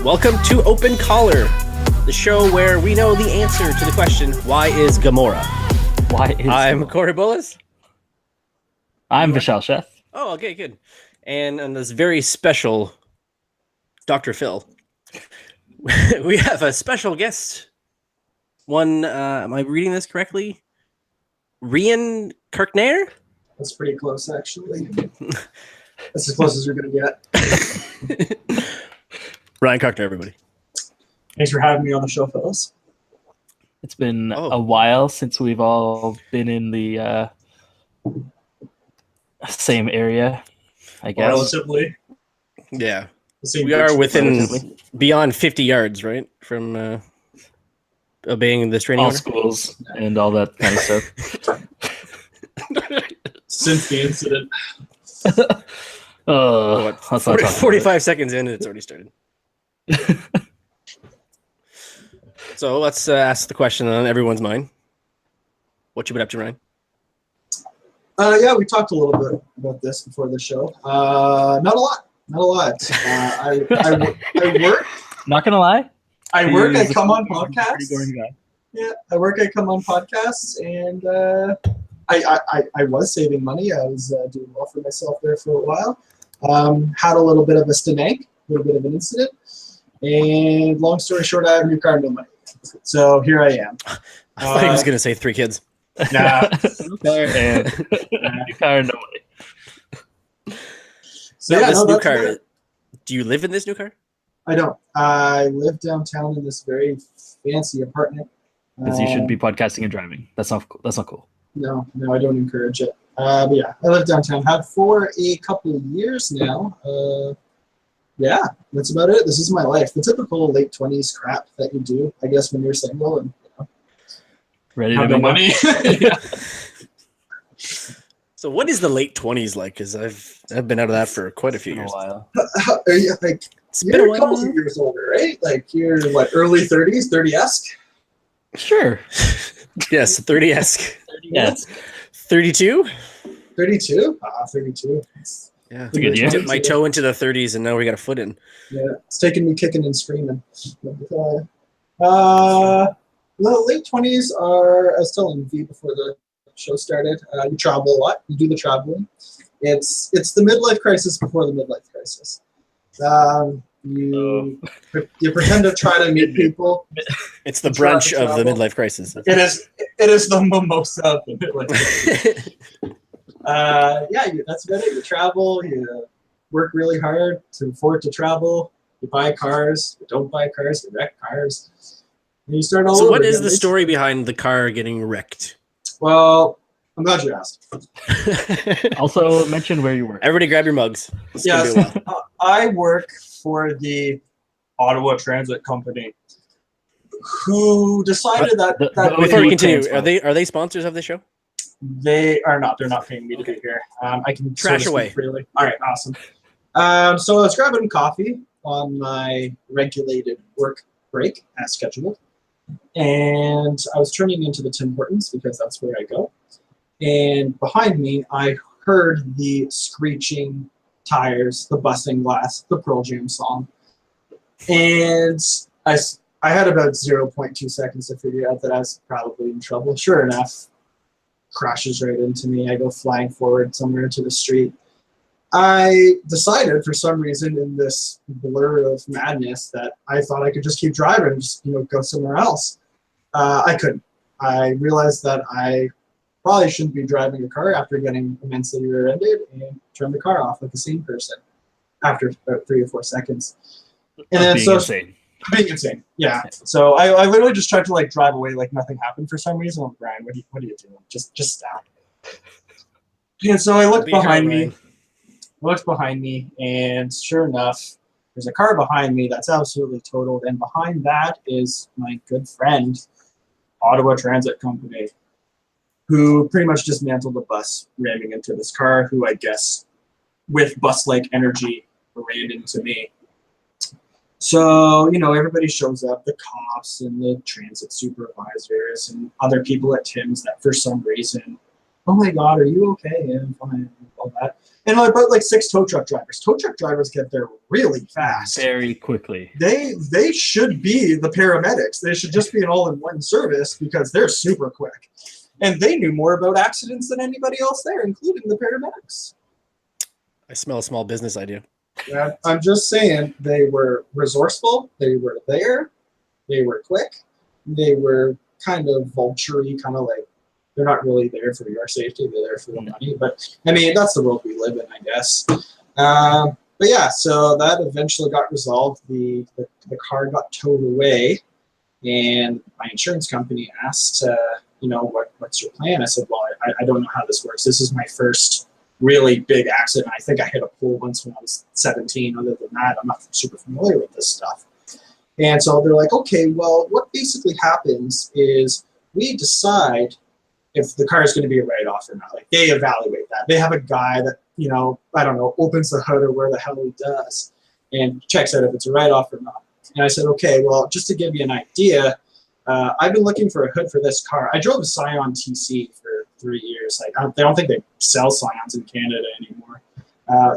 Welcome to Open Caller, the show where we know the answer to the question, why is Gamora? I'm Corey Bullis. I'm Vishal Sheth. Oh, okay, good. And on this very special Dr. Phil, we have a special guest. One, am I reading this correctly? Rian Kirknair? That's pretty close, actually. That's as close as you're going to get. Ryan Kirknair, everybody. Thanks for having me on the show, fellas. It's been a while since we've all been in the same area, I guess. Relatively. Yeah. We are within beyond 50 yards, right? From obeying this training all order? Schools and all that kind of stuff. Since the incident. What, 45 seconds in and it's already started. So let's ask the question on everyone's mind. What you been up to, Ryan? Yeah, we talked a little bit about this before the show. Not a lot. I work. Not gonna lie. I work. I come on podcasts. Yeah, I work. I come on podcasts, and I was saving money. I was doing well for myself there for a while. Had a little bit of a stank, a little bit of an incident, and long story short, I have a new car and no money. So here I am. I thought he was going to say 3 kids. Nah. New car and no money. So yeah, this new car. Good. Do you live in this new car? I don't. I live downtown in this very fancy apartment. Because you shouldn't be podcasting and driving. That's not cool. No, I don't encourage it. But yeah, I live downtown. Have for a couple of years now. Yeah, that's about it. This is my life. The typical late 20s crap that you do, I guess, when you're single and ready have to no money. Yeah. So what is the late 20s like? Because I've been out of that for quite a few years. You're a couple of years older, right? Like you're what, early 30s, 30-esque? Sure. Yes, 30-esque. 30-esque. 32? 32? 32. Yeah, a good year. Dipped my toe into the 30s, and now we got a foot in. Yeah, it's taking me kicking and screaming. The late 20s are, I was telling V before the show started, you travel a lot. You do the traveling. It's the midlife crisis before the midlife crisis. You pretend to try to meet people. It's the brunch of the midlife crisis. It is the mimosa of the midlife crisis. Yeah, that's about it. You travel, you work really hard to afford to travel, you buy cars, you don't buy cars, you wreck cars, and you start all over. So what is the story behind the car getting wrecked? Well, I'm glad you asked. Also, mention where you work. Everybody grab your mugs. Yes, I work for the Ottawa Transit Company, who decided that before we continue, are they sponsors of the show? They are not. They're not paying me to be here. I can trash away freely. All right, awesome. So I was grabbing coffee on my regulated work break as scheduled, and I was turning into the Tim Hortons because that's where I go. And behind me, I heard the screeching tires, the busting glass, the Pearl Jam song, and I had about 0.2 seconds to figure out that I was probably in trouble. Sure enough, crashes right into me. I go flying forward somewhere into the street. I decided for some reason in this blur of madness that I thought I could just keep driving and just go somewhere else. I couldn't. I realized that I probably shouldn't be driving a car after getting immensely rear-ended and turned the car off like a sane person after about 3 or 4 seconds. And then being insane. Yeah. So I literally just tried to drive away like nothing happened for some reason. I'm like, Brian, what are you doing? Just stop. And so I looked behind me. And sure enough, there's a car behind me that's absolutely totaled. And behind that is my good friend, Ottawa Transit Company, who pretty much dismantled the bus, ramming into this car, who I guess, with bus-like energy, ran into me. So, everybody shows up, the cops and the transit supervisors and other people at Tim's that for some reason oh my God, are you okay? Yeah, I'm fine. All that. And about like 6 tow truck drivers. Tow truck drivers get there really fast. Very quickly. They should be the paramedics. They should just be an all-in-one service because they're super quick. And they knew more about accidents than anybody else there, including the paramedics. I smell a small business idea. Yeah, I'm just saying they were resourceful. They were there. They were quick. They were kind of vulture-y, kind of like they're not really there for your safety. They're there for the money. But, I mean, that's the world we live in, I guess. But, yeah, so that eventually got resolved. The car got towed away, and my insurance company asked, what's your plan? I said, well, I don't know how this works. This is my first really big accident. I think I hit a pole once when I was 17. Other than that, I'm not super familiar with this stuff. And so they're like, okay, well, what basically happens is we decide if the car is going to be a write-off or not. Like, they evaluate that. They have a guy that, I don't know, opens the hood or where the hell he does and checks out if it's a write-off or not. And I said, okay, well, just to give you an idea, I've been looking for a hood for this car. I drove a Scion TC for 3 years. Like, I don't think they sell Scions in Canada anymore.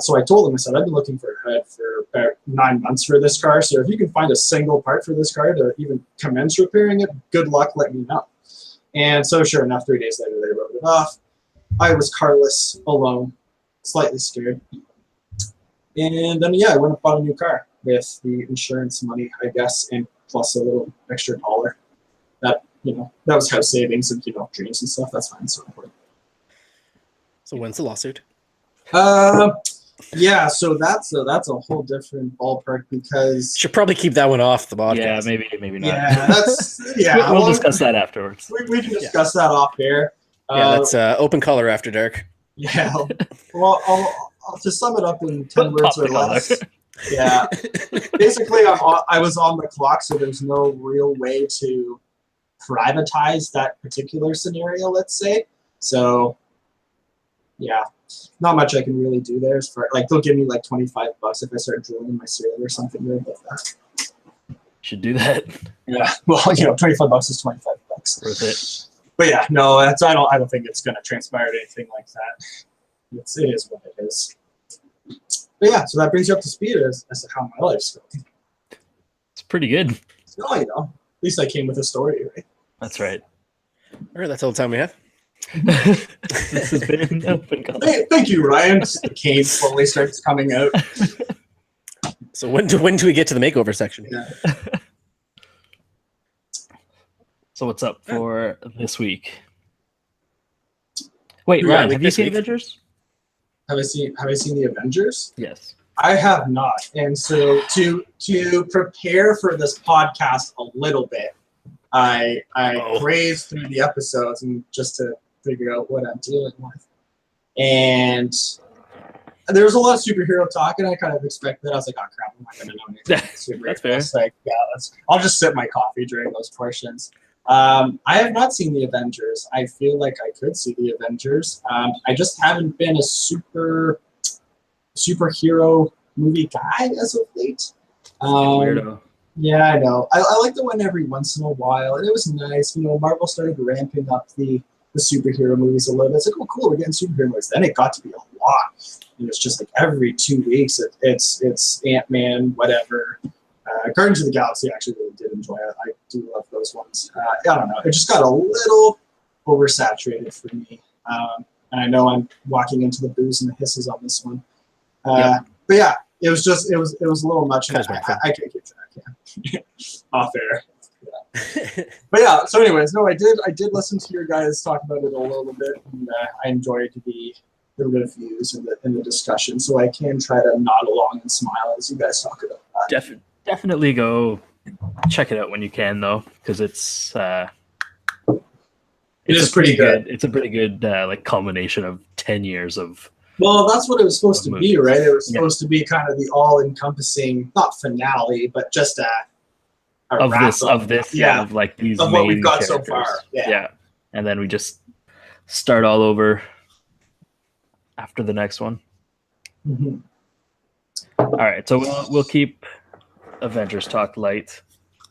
So I told them, I said, I've been looking for a hood for about 9 months for this car. So if you can find a single part for this car to even commence repairing it, good luck, let me know. And so sure enough, 3 days later, they wrote it off. I was carless, alone, slightly scared. And then, yeah, I went and bought a new car with the insurance money, I guess, and plus a little extra dollar. That was house savings and, dreams and stuff. That's fine. So important. So when's the lawsuit? Yeah, so that's a whole different ballpark because should probably keep that one off the podcast. Yeah, maybe not. Yeah, we'll discuss that afterwards. We can discuss that off air. That's open color after dark. Yeah. Well, I'll to sum it up in 10 words or less. Yeah. Basically, I was on the clock, so there's no real way to privatize that particular scenario, let's say. So, yeah. Not much I can really do there. As far, like, they'll give me like $25 if I start drilling my cereal or something like that. Should do that. Yeah. Well, $25 is $25. Worth it. But yeah, no, I don't think it's going to transpire to anything like that. It is what it is. But yeah, so that brings you up to speed as to how my life's going. It's pretty good. So, at least I came with a story, right? That's right. All right, that's all the time we have. This has been an open call. Thank you, Ryan. The cane slowly starts coming out. So when do we get to the makeover section? Yeah. So what's up for this week? Wait, Yeah, Ryan, have you seen Avengers? Have I seen the Avengers? Yes. I have not. And so to prepare for this podcast a little bit, I grazed through the episodes and just to figure out what I'm dealing with. And there was a lot of superhero talk, and I kind of expected. I was like, "Oh crap, I'm not going to know anything about superheroes." That's fair. It's like, yeah, I'll just sip my coffee during those portions. I have not seen the Avengers. I feel like I could see the Avengers. I just haven't been a superhero movie guy as of late. Weirdo. Yeah, I know. I like the one every once in a while, and it was nice. Marvel started ramping up the superhero movies a little bit. It's like, oh, cool, we're getting superhero movies. Then it got to be a lot. It's just like every 2 weeks, it's Ant-Man, whatever. Guardians of the Galaxy, I actually really did enjoy it. I do love those ones. I don't know. It just got a little oversaturated for me. And I know I'm walking into the boos and the hisses on this one. But yeah, it was a little much. I can't keep track. Yeah. Off air. Yeah. But yeah, so anyways, no, I did listen to your guys talk about it a little bit, and I enjoyed the reviews and the discussion, so I can try to nod along and smile as you guys talk about that. Definitely go check it out when you can, though, because it is pretty good. It's a pretty good like culmination of 10 years of. Well, that's what it was supposed to be, right? It was supposed to be kind of the all-encompassing, not finale, but just of like these of main what we've got characters. so far. Yeah, and then we just start all over after the next one. Mm-hmm. All right, so we'll keep Avengers talk light.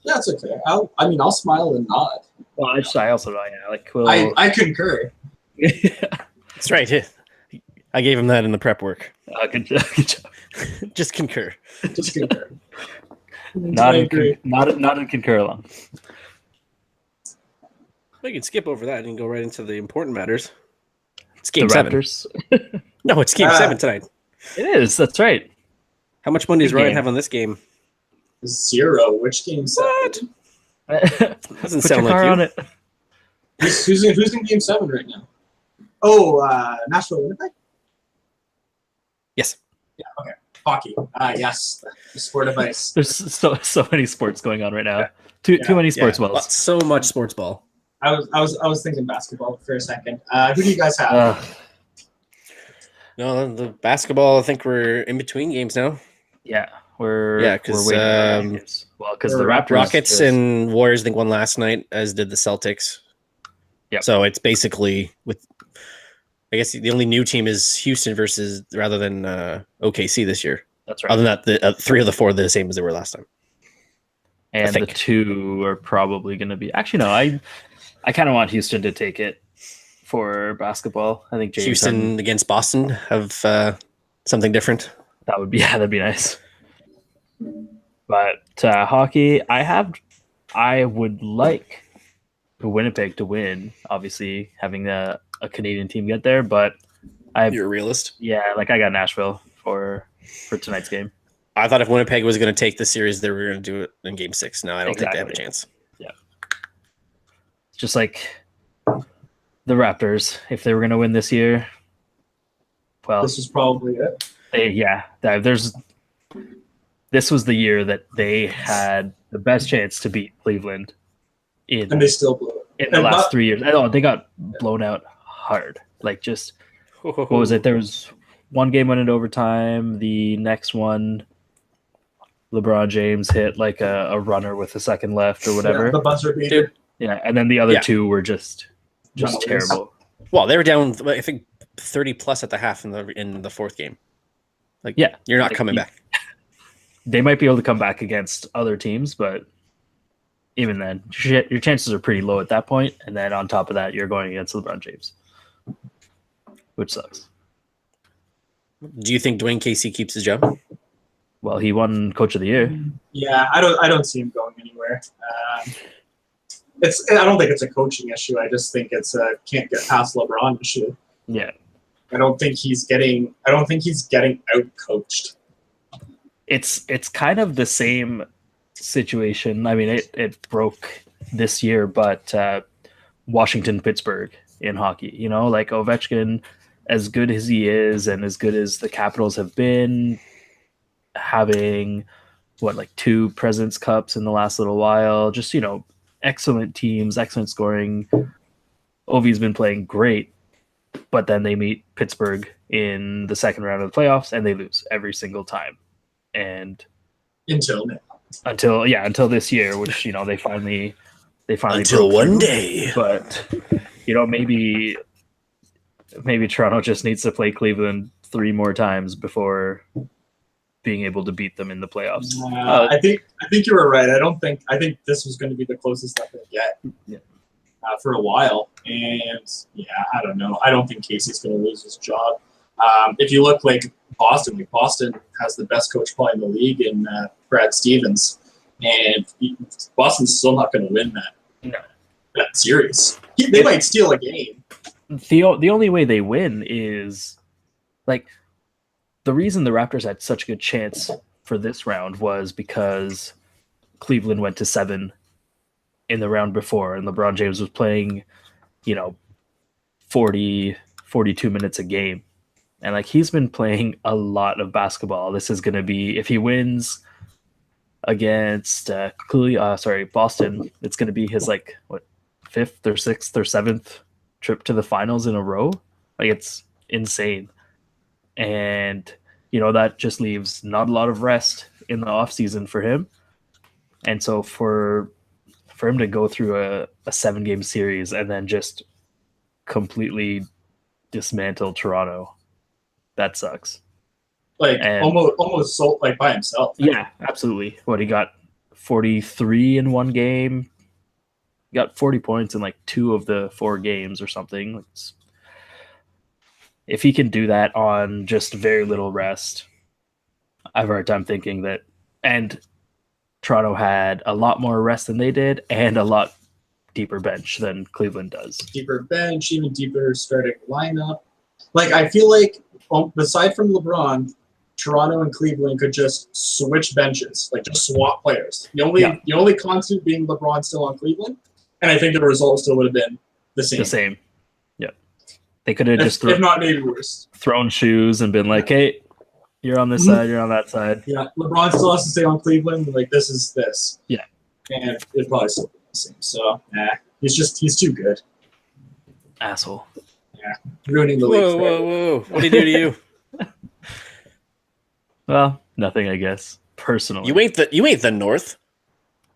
Yeah, it's okay. I'll smile and nod. Well, I also I concur. That's right. I gave him that in the prep work. Good job. Good job. Just concur. Just concur. Not I in agree. not in concur along. We can skip over that and go right into the important matters. It's The game 7. Raptors. No, it's game 7 tonight. It is. That's right. How much money does Good Ryan game. have on this game? 0. Which game set? What? Put Doesn't your sound like car you. on it. Who's in game 7 right now? Oh, Nashville, Winnipeg? Yes. Hockey. Yes. The sport of ice. There's so many sports going on right now. Too many sports Yeah, balls. so much sports ball. I was thinking basketball for a second. Who do you guys have? No, the basketball, I think we're in between games now. Yeah, we're Yeah, 'cause, we're waiting on games. Well, because the Raptors Rockets just- and Warriors, I think, won last night, as did the Celtics. Yep. So it's basically I guess the only new team is Houston rather than OKC this year. that's right. Other than that, the 3 of the 4 are the same as they were last time. And the think. 2 are probably going to be. Actually, no. I kind of want Houston to take it for basketball. I think James Houston Harden- against Boston have something different. that'd be nice. But hockey, I would like Winnipeg to win. Obviously, having a Canadian team get there, but You're a realist. I got Nashville for tonight's game. I thought if Winnipeg was going to take the series, they were going to do it in game 6. No, I don't think they have a Exactly. chance. It's just like the Raptors. If they were going to win this year, well, This is probably it. this was the year that they had the best chance to beat Cleveland And in they still blew it. the and last not- 3 years. Oh, they got blown out hard. Like just what was it? There was one game went into overtime. The next one, LeBron James hit like a runner with a second left or whatever. Yeah, the buzzer beater. Yeah, and then the other Yeah. 2 were just Runaways. terrible. Well, they were down, I think, 30 plus at the half in the 4th game. Like, Yeah, you're not like, coming back. They might be able to come back against other teams, but even then, your chances are pretty low at that point. And then on top of that, you're going against LeBron James, which sucks. Do you think Dwayne Casey keeps his job? Well, he won Coach of the Year. Yeah, I don't see him going anywhere. I don't think it's a coaching issue. I just think it's a can't get past LeBron issue. Yeah, I don't think he's getting out coached. it's kind of the same situation. I mean, it broke this year, but Washington, Pittsburgh in hockey, like Ovechkin, as good as he is and as good as the Capitals have been, having 2 Presidents Cups in the last little while, just, excellent teams, excellent scoring. Ovi's been playing great, but then they meet Pittsburgh in the second round of the playoffs and they lose every single time. And Until now. until this year, which they finally Until broke one through. day. But maybe Toronto just needs to play Cleveland 3 more times before being able to beat them in the playoffs. I think you were right. I think this was going to be the closest that they get for a while. And I don't know. I don't think Casey's going to lose his job. If you look like Boston has the best coach probably in the league in Brad Stevens, and Boston's still not going to win that series. They might steal a game. The only way they win is the reason the Raptors had such a good chance for this round was because Cleveland went to 7 in the round before, and LeBron James was playing, 40, 42 minutes a game. And he's been playing a lot of basketball. This is going to be, if he wins against Boston, it's going to be his 5th or 6th or 7th trip to the finals in a row. It's insane. And that just leaves not a lot of rest in the off season for him. And so for him to go through a 7-game series and then just completely dismantle Toronto, that sucks. Almost sold by himself. Yeah, absolutely. He got 43 in one game. He got 40 points in 2 of the 4 games or something. if he can do that on just very little rest, I have a hard time thinking that. And Toronto had a lot more rest than they did, and a lot deeper bench than Cleveland does. Deeper bench, even deeper starting lineup. Like, I feel like, aside from LeBron, Toronto and Cleveland could just switch benches, like just swap players. The only constant being LeBron still on Cleveland, and I think the result still would have been the same. The same. Yeah. They could have just if not maybe worse. Thrown shoes and been like, hey, you're on this side, you're on that side. Yeah, LeBron still has to stay on Cleveland. Like, this is this. Yeah. And it'd probably still be the same. So, he's too good. Asshole. Yeah. Ruining the league. Whoa. What did he do to you? Well, nothing, I guess. Personally. You ain't the North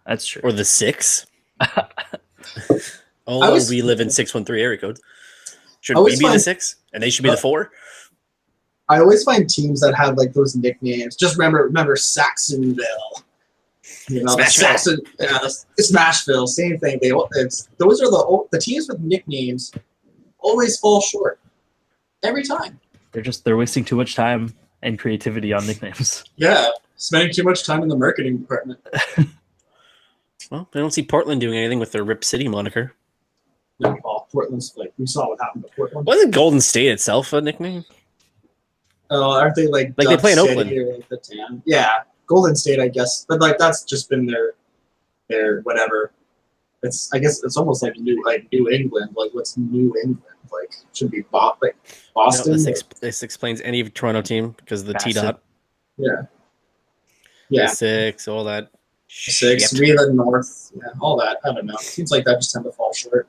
That's true. or the 6. Although we live in 613 area codes. Should we be the 6? And they should be the 4? I always find teams that have like those nicknames. Just remember Saxonville. You know, Smashville, same thing. Those are the teams with nicknames always fall short every time. They're wasting too much time and creativity on nicknames. Yeah, spending too much time in the marketing department. Well, I don't see Portland doing anything with their Rip City moniker. No, well, Portland's like we saw what happened to Portland. Wasn't Golden State itself a nickname? Aren't they like they play in Oakland? Or, like, the Tan? Yeah, Golden State, I guess, but like that's just been their whatever. I guess it's almost like New England. Like what's New England? Like should be Boston. No, this explains any Toronto team because of the T dot. Yeah. The 6, all that. 6, we the North, all that. I don't know. Seems like that just tend to fall short.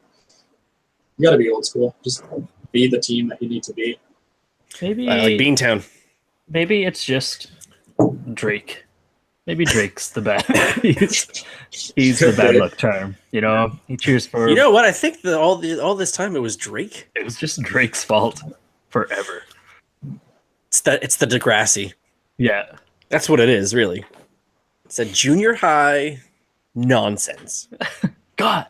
You got to be old school. Just be the team that you need to be. Maybe like Beantown. Maybe it's just Drake. Maybe Drake's the bad. he's the bad luck charm. You know, he cheers for. You know what? I think that all this time it was Drake. It was just Drake's fault forever. It's the Degrassi. Yeah, that's what it is. Really, it's a junior high nonsense. God,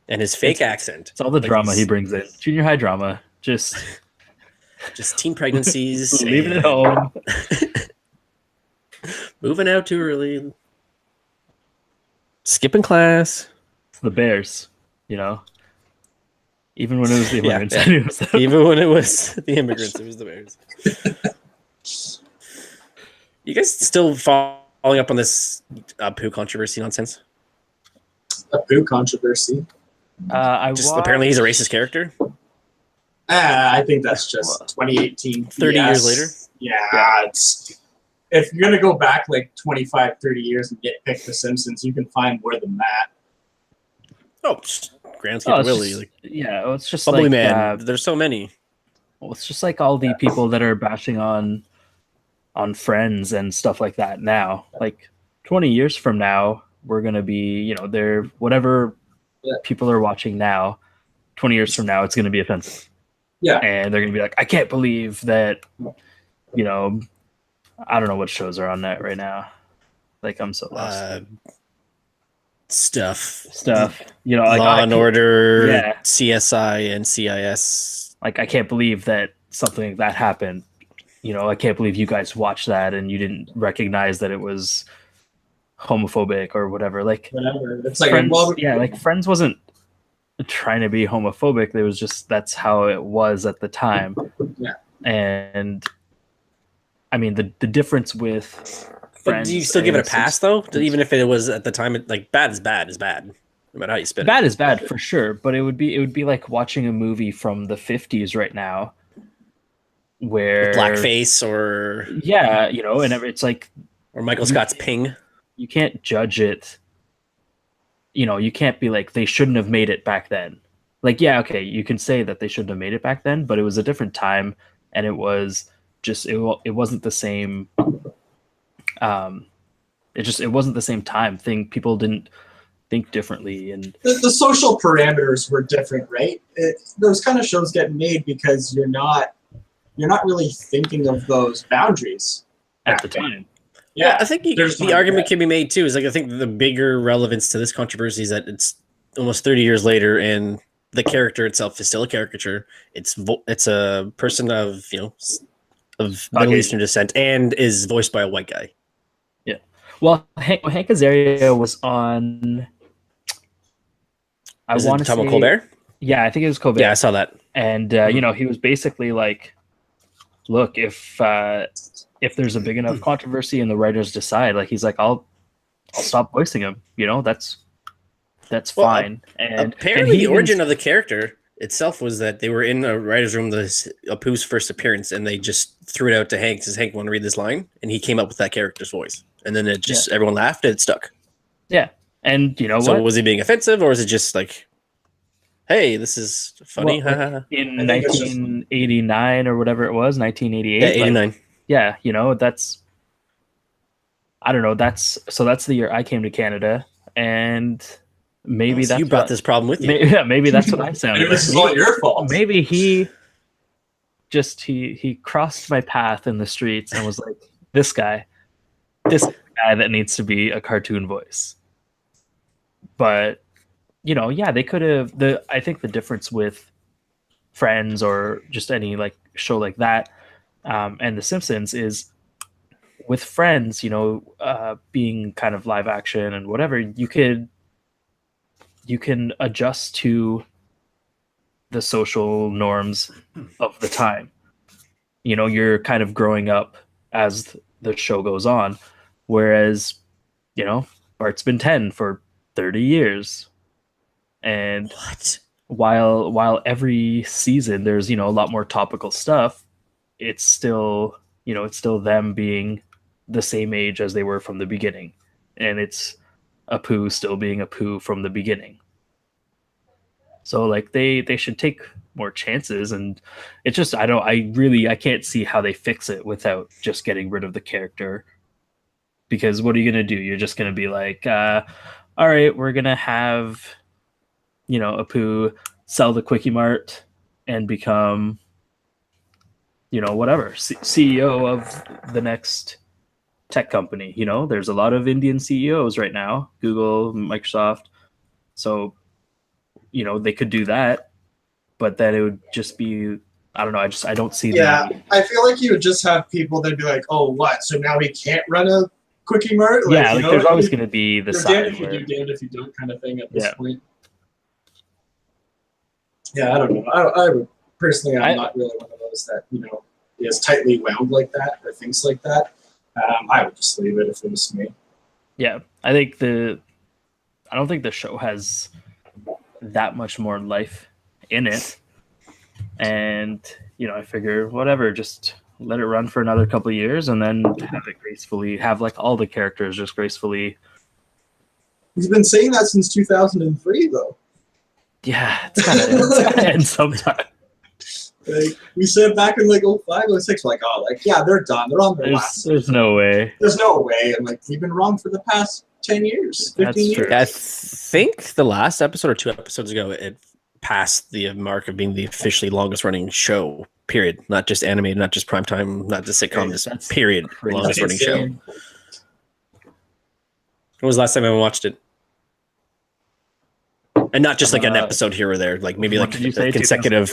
and his fake accent. It's all the drama he brings in. Junior high drama. Just teen pregnancies. Leaving it home. Moving out too early. Skipping class. It's the Bears, you know. Even when it was the immigrants. Yeah. Even when it was the immigrants, it was the Bears. You guys still following up on this Pooh controversy nonsense? A Pooh controversy? Apparently he's a racist character? I think that's just 2018. 30 years later? Yeah. If you're going to go back like 25, 30 years and nitpick The Simpsons, you can find more than that. Oh, Groundskeeper Willie. It's just Bubbly like, Man. There's so many. Well, it's just like all the people that are bashing on Friends and stuff like that now. Like 20 years from now, we're going to be, they're whatever people are watching now, 20 years from now, it's going to be offensive. Yeah. And they're going to be like, I can't believe that, I don't know what shows are on that right now. Like, I'm so lost. Stuff. Like Law and Order, CSI, and CIS. Like, I can't believe that something like that happened. I can't believe you guys watched that and you didn't recognize that it was homophobic or whatever. Like, whatever. It's like Friends, Friends wasn't trying to be homophobic. It was just that's how it was at the time. Yeah. And I mean, the difference with Friends. But do you still give it a pass though? Even if it was at the time, bad is bad is bad. No matter how you spin it. Bad is bad for sure. But it would be like watching a movie from the 50s right now, where with blackface or and it's like or Michael Scott's Ping. You can't judge it. You can't be like they shouldn't have made it back then. Like, you can say that they shouldn't have made it back then, but it was a different time, and it was just it wasn't the same. It wasn't the same time. People didn't think differently, and the social parameters were different, right? Those kind of shows get made because you're not really thinking of those boundaries at the time. Yeah, I think the argument can be made too. Is like I think the bigger relevance to this controversy is that it's almost 30 years later, and the character itself is still a caricature. It's a person of of Middle Eastern descent and is voiced by a white guy. Yeah. Well, Hank Azaria was on. I Is it want to Tom say Colbert? Yeah, I think it was Colbert. Yeah, I saw that. And he was basically like, look, if there's a big enough controversy and the writers decide, like, he's like, I'll stop voicing him. That's fine. And apparently, he the origin of the character itself was that they were in a writer's room, Apu's first appearance, and they just threw it out to Hank. Says, Hank, want to read this line? And he came up with that character's voice. And then everyone laughed and it stuck. Yeah. And you know so what? Was he being offensive, or is it just like, hey, this is funny? Well, in 1989 or whatever it was, 1988. Yeah, 89. That's, I don't know. That's the year I came to Canada, and maybe that's you brought this problem with you. Maybe that's what I sounded. This is all your fault. Maybe he crossed my path in the streets and was like, this guy that needs to be a cartoon voice. But they could have. I think the difference with Friends or just any like show like that, and The Simpsons is, with Friends, being kind of live action and whatever, you can adjust to the social norms of the time. You're kind of growing up as the show goes on, whereas Bart's been 10 for 30 years. And what? While every season there's a lot more topical stuff, it's still them being the same age as they were from the beginning, and it's Apu still being Apu from the beginning. So like they should take more chances, and it's just I can't see how they fix it without just getting rid of the character. Because what are you gonna do? You're just gonna be like, all right, we're gonna have Apu sell the Quickie Mart and become whatever CEO of the next tech company. There's a lot of Indian CEOs right now, Google, Microsoft. So they could do that, but then it would just be, I don't know. I don't see. Yeah, I feel like you would just have people that'd be like, "Oh, what? So now he can't run a Quickie Mart?" Like, there's always going to be the side damned if you do, damned if you don't kind of thing at this point. Yeah, I don't know. I would personally, I'm not really one of those that is tightly wound like that or things like that. I would just leave it if it was me. Yeah, I don't think the show has that much more life in it, and I figure whatever, just let it run for another couple of years and then have it gracefully, have like all the characters just gracefully. He's been saying that since 2003 though. Yeah, it's gotta end sometime. Like, we said back in like 05, 06, like, yeah, they're done, they're on their last. There's no way. There's no way. And like, we've been wrong for the past 10 years, 15 years. Yeah, I think the last episode or 2 episodes ago, it passed the mark of being the officially longest running show, period. Not just animated, not just primetime, not just sitcom, just period. Longest running show. When was the last time I watched it? And not just like an episode here or there, like maybe like consecutive.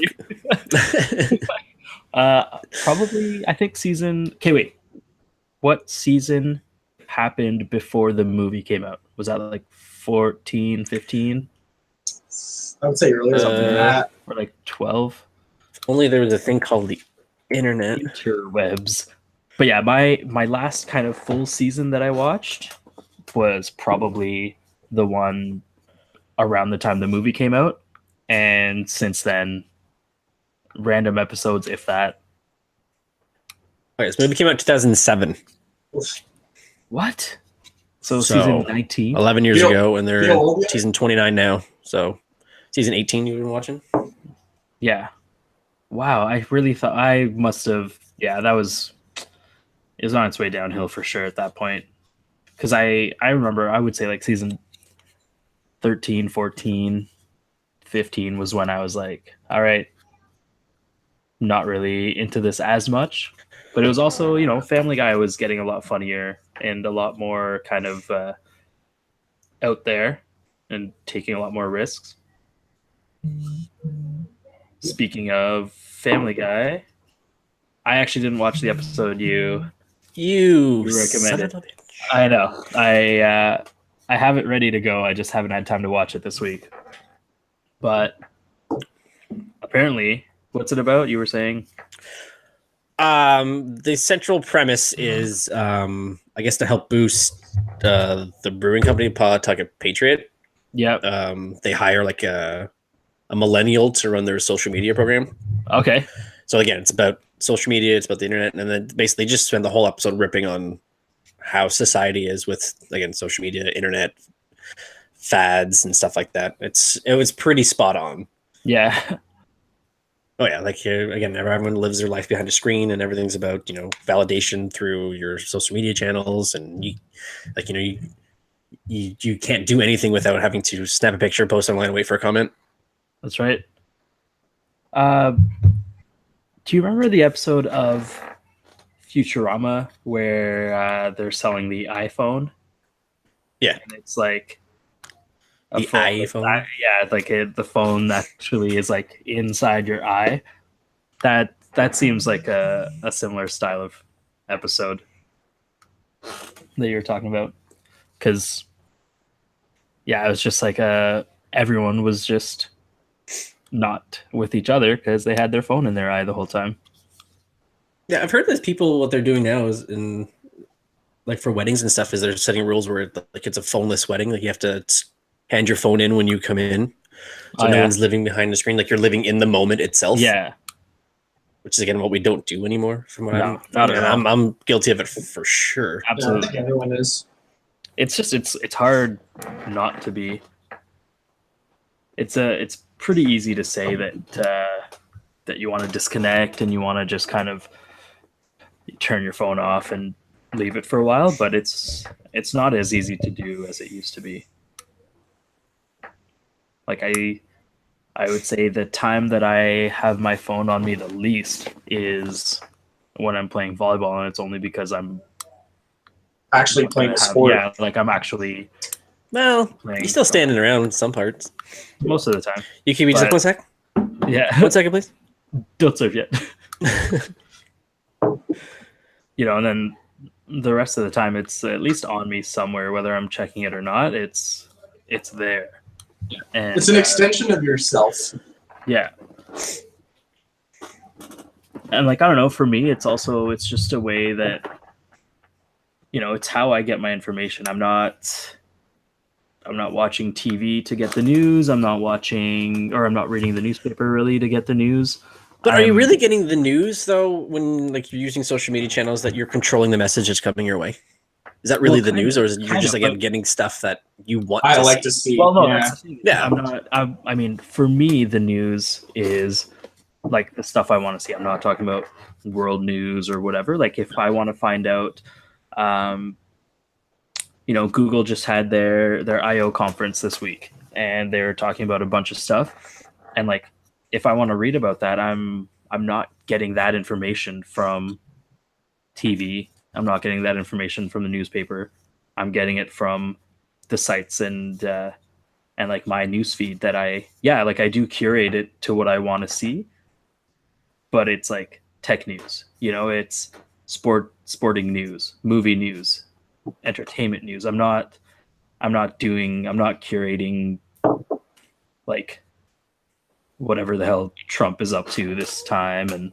Probably, I think season. Okay, wait. What season happened before the movie came out? Was that like 14, 15? I would say earlier, something like that. Or like 12? Only there was a thing called the internet. Interwebs. But yeah, my last kind of full season that I watched was probably the one around the time the movie came out, and since then, random episodes, if that. Okay, so movie came out in 2007. What? So season 19? 11 years ago, and they're season 29 now. So season 18 you've been watching? Yeah. Wow, I really thought I must have. Yeah, it was on its way downhill for sure at that point. Because I remember, I would say like season 13, 14, 15 was when I was like, all right, not really into this as much. But it was also, Family Guy was getting a lot funnier and a lot more kind of out there and taking a lot more risks. Speaking of Family Guy, I actually didn't watch the episode you You son recommended. of a bitch. I know. I have it ready to go. I just haven't had time to watch it this week. But apparently, what's it about? You were saying? The central premise is, I guess, to help boost the brewing company, Pawtucket Patriot. Yep. They hire like a millennial to run their social media program. Okay. So again, it's about social media, it's about the internet, and then basically just spend the whole episode ripping on how society is with, again, social media, internet fads and stuff like that. It was pretty spot on. Yeah. Oh yeah, like again, everyone lives their life behind a screen, and everything's about validation through your social media channels, and you can't do anything without having to snap a picture, post online, and wait for a comment. That's right. Do you remember the episode of Futurama where they're selling the iPhone? Yeah. And it's like The iPhone? The phone actually is like inside your eye. That seems like a similar style of episode that you're talking about. Because, yeah, it was just like everyone was just not with each other because they had their phone in their eye the whole time. Yeah, I've heard that people, what they're doing now is for weddings and stuff, is they're setting rules where like it's a phoneless wedding. Like you have to hand your phone in when you come in, so no one's living behind the screen. Like you're living in the moment itself. Yeah, which is again what we don't do anymore. From what I'm guilty of it for sure. Absolutely, I think everyone is. It's just it's hard not to be. It's pretty easy to say that you want to disconnect and you want to just kind of turn your phone off and leave it for a while, but it's not as easy to do as it used to be. Like I would say the time that I have my phone on me the least is when I'm playing volleyball, and it's only because I'm actually playing a sport. Yeah, like I'm actually you're still standing around in some parts. Most of the time. You keep me just 1 sec? Yeah. 1 second, please. Don't serve yet. And then the rest of the time it's at least on me somewhere, whether I'm checking it or not. It's there. And, it's an extension of yourself. Yeah. And like, I don't know, for me, it's just a way that, it's how I get my information. I'm not watching TV to get the news. I'm not reading the newspaper really to get the news. But are you really getting the news though when you're using social media channels that you're controlling the message that's coming your way? Is that really the news, or is it you're just getting stuff that you want? I like to see. Well, no, yeah. I'm not. I mean, for me, the news is like the stuff I want to see. I'm not talking about world news or whatever. Like if I want to find out, Google just had their I/O conference this week, and they're talking about a bunch of stuff, and like if I want to read about that, I'm not getting that information from TV. I'm not getting that information from the newspaper. I'm getting it from the sites and like my news feed that I do curate it to what I want to see, but it's like tech news, it's sporting news, movie news, entertainment news. I'm not curating like whatever the hell Trump is up to this time. And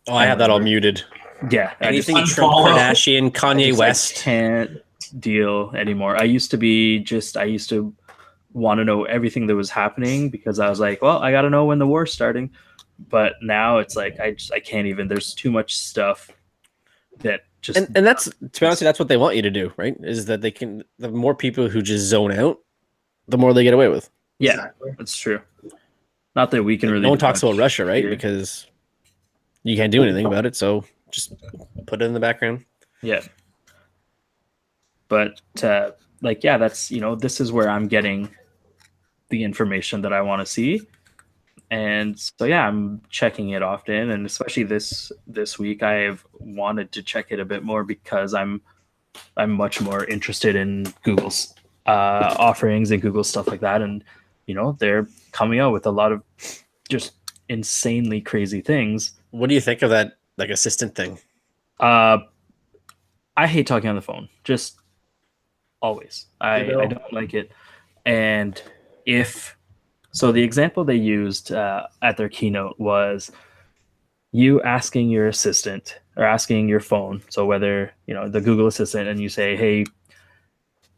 I have that all muted. Yeah, anything Trump, Kardashian, Kanye West, can't deal anymore. I used to want to know everything that was happening because I was like, well, I got to know when the war's starting. But now it's like I can't even. There's too much stuff that just and that's, to be honest, that's what they want you to do, right? Is that the more people who just zone out, the more they get away with. Yeah, exactly. That's true. Not that we can really. No one talks about Russia, right? Here. Because you can't do anything about it, so just put it in the background. Yeah. But that's this is where I'm getting the information that I want to see. And so I'm checking it often, and especially this week I've wanted to check it a bit more because I'm much more interested in Google's offerings and Google stuff like that. And they're coming out with a lot of just insanely crazy things. What do you think of that like assistant thing? I hate talking on the phone. Just always. I don't like it. And so the example they used at their keynote was you asking your assistant or asking your phone. So whether, the Google Assistant, and you say, hey,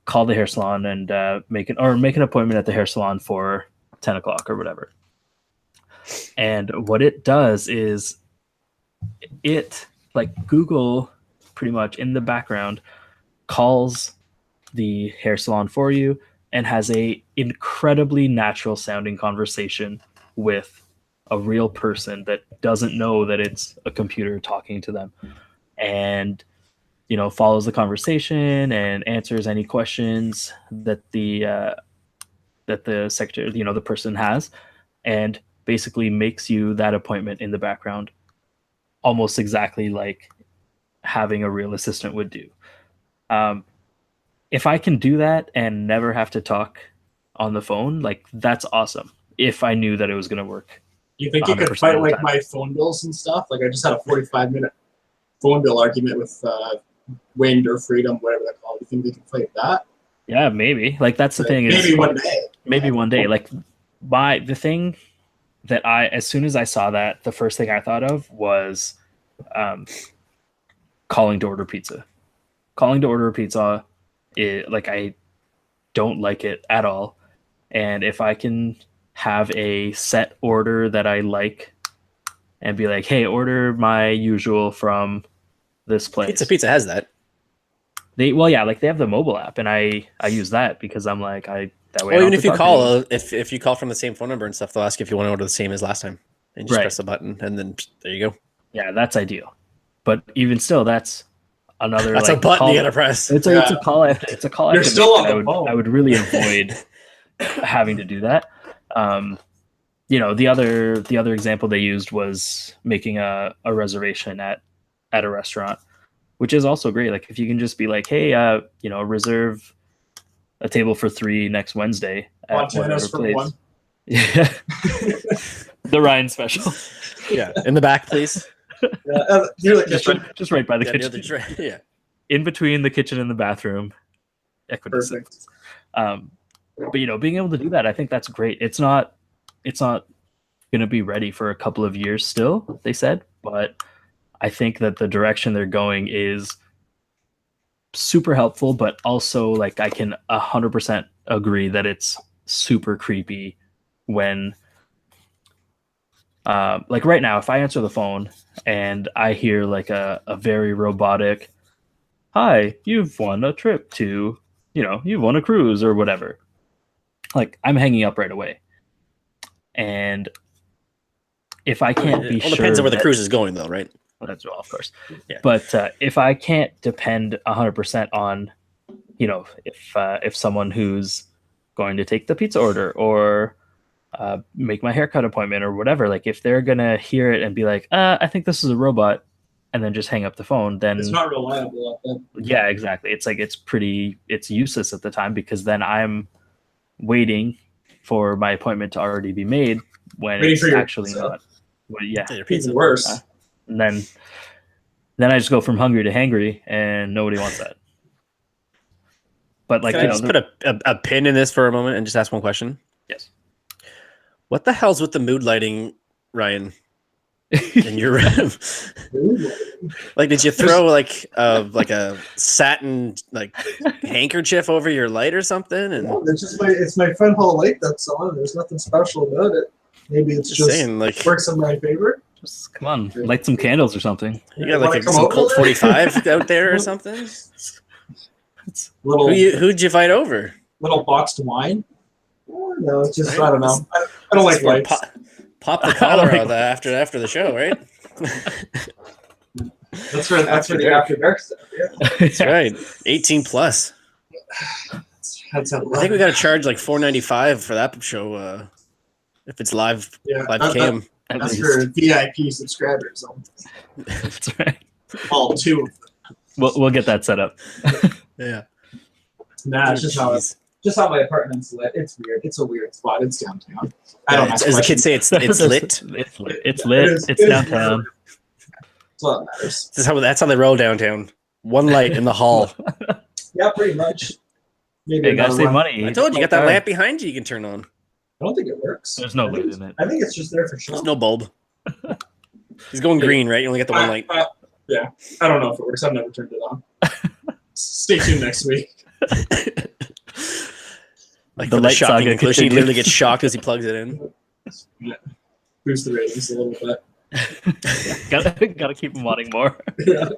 call the hair salon and make an appointment at the hair salon for 10 o'clock or whatever. And what it does is it, like Google pretty much in the background, calls the hair salon for you and has a incredibly natural sounding conversation with a real person that doesn't know that it's a computer talking to them, and follows the conversation and answers any questions that the secretary, the person has, and basically makes you that appointment in the background almost exactly like having a real assistant would do. If I can do that and never have to talk on the phone, like that's awesome. If I knew that it was going to work. You think you could fight like my phone bills and stuff? Like I just had a 45-minute phone bill argument with Wind or Freedom, whatever they're called. You think they can fight that? Yeah, maybe. Like that's the thing. Maybe one day. Maybe one day. Like the thing that as soon as I saw that, the first thing I thought of was calling to order pizza. Calling to order a pizza, I don't like it at all. And if I can have a set order that I like and be like, hey, order my usual from this place. Pizza has that. They have the mobile app, and I use that because I'm like, that way. Well, even if you call, if you call from the same phone number and stuff, they'll ask if you want to order the same as last time, and just press the button, and then there you go. Yeah, that's ideal. But even still, that's another. That's a button you gotta press. It's a call. It's a call. You're still on the phone. I would really avoid having to do that. The other example they used was making a reservation at a restaurant, which is also great. Like if you can just be like, hey, reserve a table for 3 next Wednesday at whatever place. One. Yeah, the Ryan special. Yeah, in the back, please. Just right by the kitchen. Yeah, in between the kitchen and the bathroom. Perfect. But being able to do that, I think that's great. It's not going to be ready for a couple of years still, they said, but I think that the direction they're going is super helpful, but also like I can 100% agree that it's super creepy when like right now, if I answer the phone and I hear like a very robotic, hi, you've won a trip to, you've won a cruise or whatever. Like I'm hanging up right away. And if I can't be sure, depends on where the cruise is going, though, right? Well, that's of course. Yeah. But if I can't depend 100% on, if someone who's going to take the pizza order or make my haircut appointment or whatever, like if they're gonna hear it and be like, I think this is a robot, and then just hang up the phone, then it's not reliable. Yeah, exactly. It's like it's useless at the time because then I'm waiting for my appointment to already be made when it's actually not. Well, yeah, even worse. And then I just go from hungry to hangry, and nobody wants that. But like, can I just put a pin in this for a moment and just ask one question? Yes. What the hell's with the mood lighting, Ryan? In your room? Like, did you throw like a satin like handkerchief over your light or something? And it's just it's my front hall light that's on. There's nothing special about it. Maybe it's just saying, like, works in my favor. Just come on, light some candles or something. You got like some Colt 45 out there or something? Who'd you fight over? Little boxed wine? No, it's just I don't know. I don't like lights. Pop the collar out after the show, right? That's for the after dark stuff. Yeah. That's right. 18 plus. I think we got to charge like $4.95 for that show if it's live. Yeah, live cam. That's for VIP subscribers. That's right. All 2. We'll get that set up. Yeah. Nah, it's just how just how my apartment's lit. It's weird. It's a weird spot. It's downtown. I don't ask As the questions. kids say, it's lit. It's lit. It's lit. It is- It's it is downtown. That's all that matters. That's how they roll downtown. One light in the hall. Yeah, pretty much. Maybe Hey, gotta another save one. money. I told you, you got that lamp behind you. You can turn on. I don't think it works. There's no I think light in it. I think it's just there for show. There's no bulb. He's going green, right? You only get the one light. Yeah, I don't know if it works. I've never turned it on. Stay tuned next week. Like The the light shocking saga conclusion, he continues. literally gets shocked as he plugs it in. Yeah. Boost the ratings a little bit. gotta keep them wanting more. Yeah.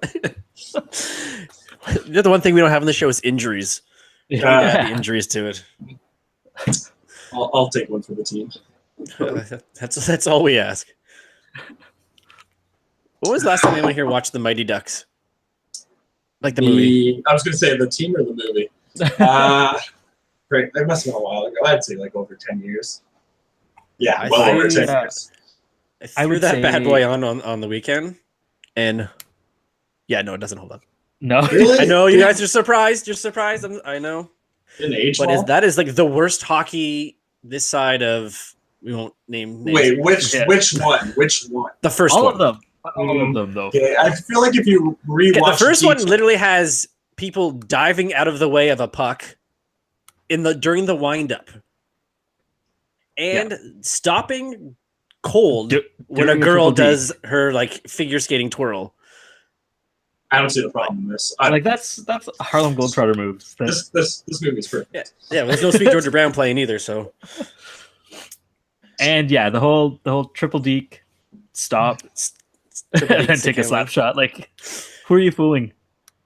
The one thing we don't have on the show is injuries. Add the injuries to it. I'll take one for the team. That's all we ask. What was the last time anyone here watched the Mighty Ducks? Like the movie? I was going to say the team or the movie. Great. It must have been a while ago. I'd say like over 10 years. Yeah, well over 10 years. I I threw would that say- bad boy on the weekend, and yeah, no, it doesn't hold up. No. Really? I know you guys are surprised. You're surprised. I know, Didn't age but well? that is like the worst hockey this side of. We won't name names. Wait, which Yeah. one? Which one? The first All one. of them. All of them, though. Okay, I feel like if you rewatch Okay, the first one each- literally has people diving out of the way of a puck during the windup and stopping cold when a doing a girl triple D. does her like figure skating twirl. I don't see the problem in this. Like that's Harlem Globetrotter moves. This movie's perfect. Yeah, well, there's no Sweet Georgia Brown playing either, so And yeah, the whole triple deke stop Triple and then D's take a camera. slap shot. Like, who are you fooling?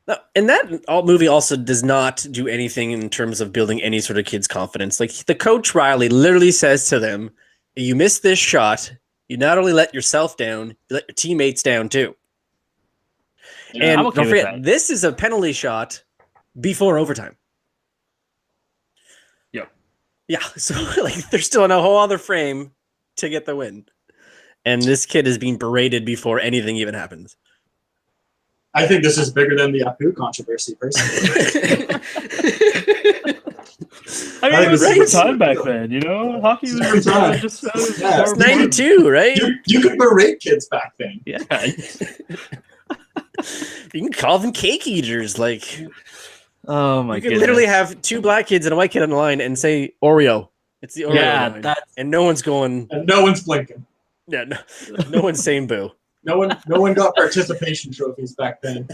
No, and that movie also does not do anything in terms of building any sort of kid's confidence. Like the coach Riley literally says to them, "You miss this shot, you not only let yourself down, you let your teammates down too." Yeah, And I'm okay don't with forget, that. this is a penalty shot before overtime. Yep. Yeah, so like they're still in a whole other frame to get the win, and this kid is being berated before anything even happens. I think this is bigger than the Apu controversy, personally. I mean, I it was agree. super time back then, you know? Hockey was Different time. just Yeah, more it's important. 92, right? you could berate kids back then. Yeah. You can call them cake eaters. Like Oh my you could goodness. literally have two black kids and a white kid on the line and say Oreo. It's the Oreo Yeah, line. that's And no one's going. And no one's blinking. Yeah, no one's saying boo. No one got participation trophies back then.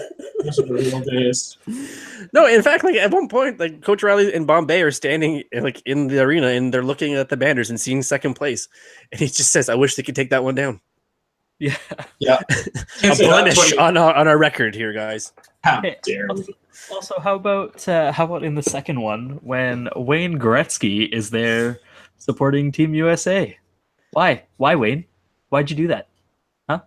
Those were the real days. No, in fact, like at one point, like Coach Riley and Bombay are standing like in the arena and they're looking at the banners and seeing second place, and he just says, "I wish they could take that one down." yeah. Yeah. A Can't say that blemish 20 on our record here, guys. How Hey, dare you. Also, how about in the second one when Wayne Gretzky is there supporting Team USA? Why? Why, Wayne? Why'd you do that? Huh?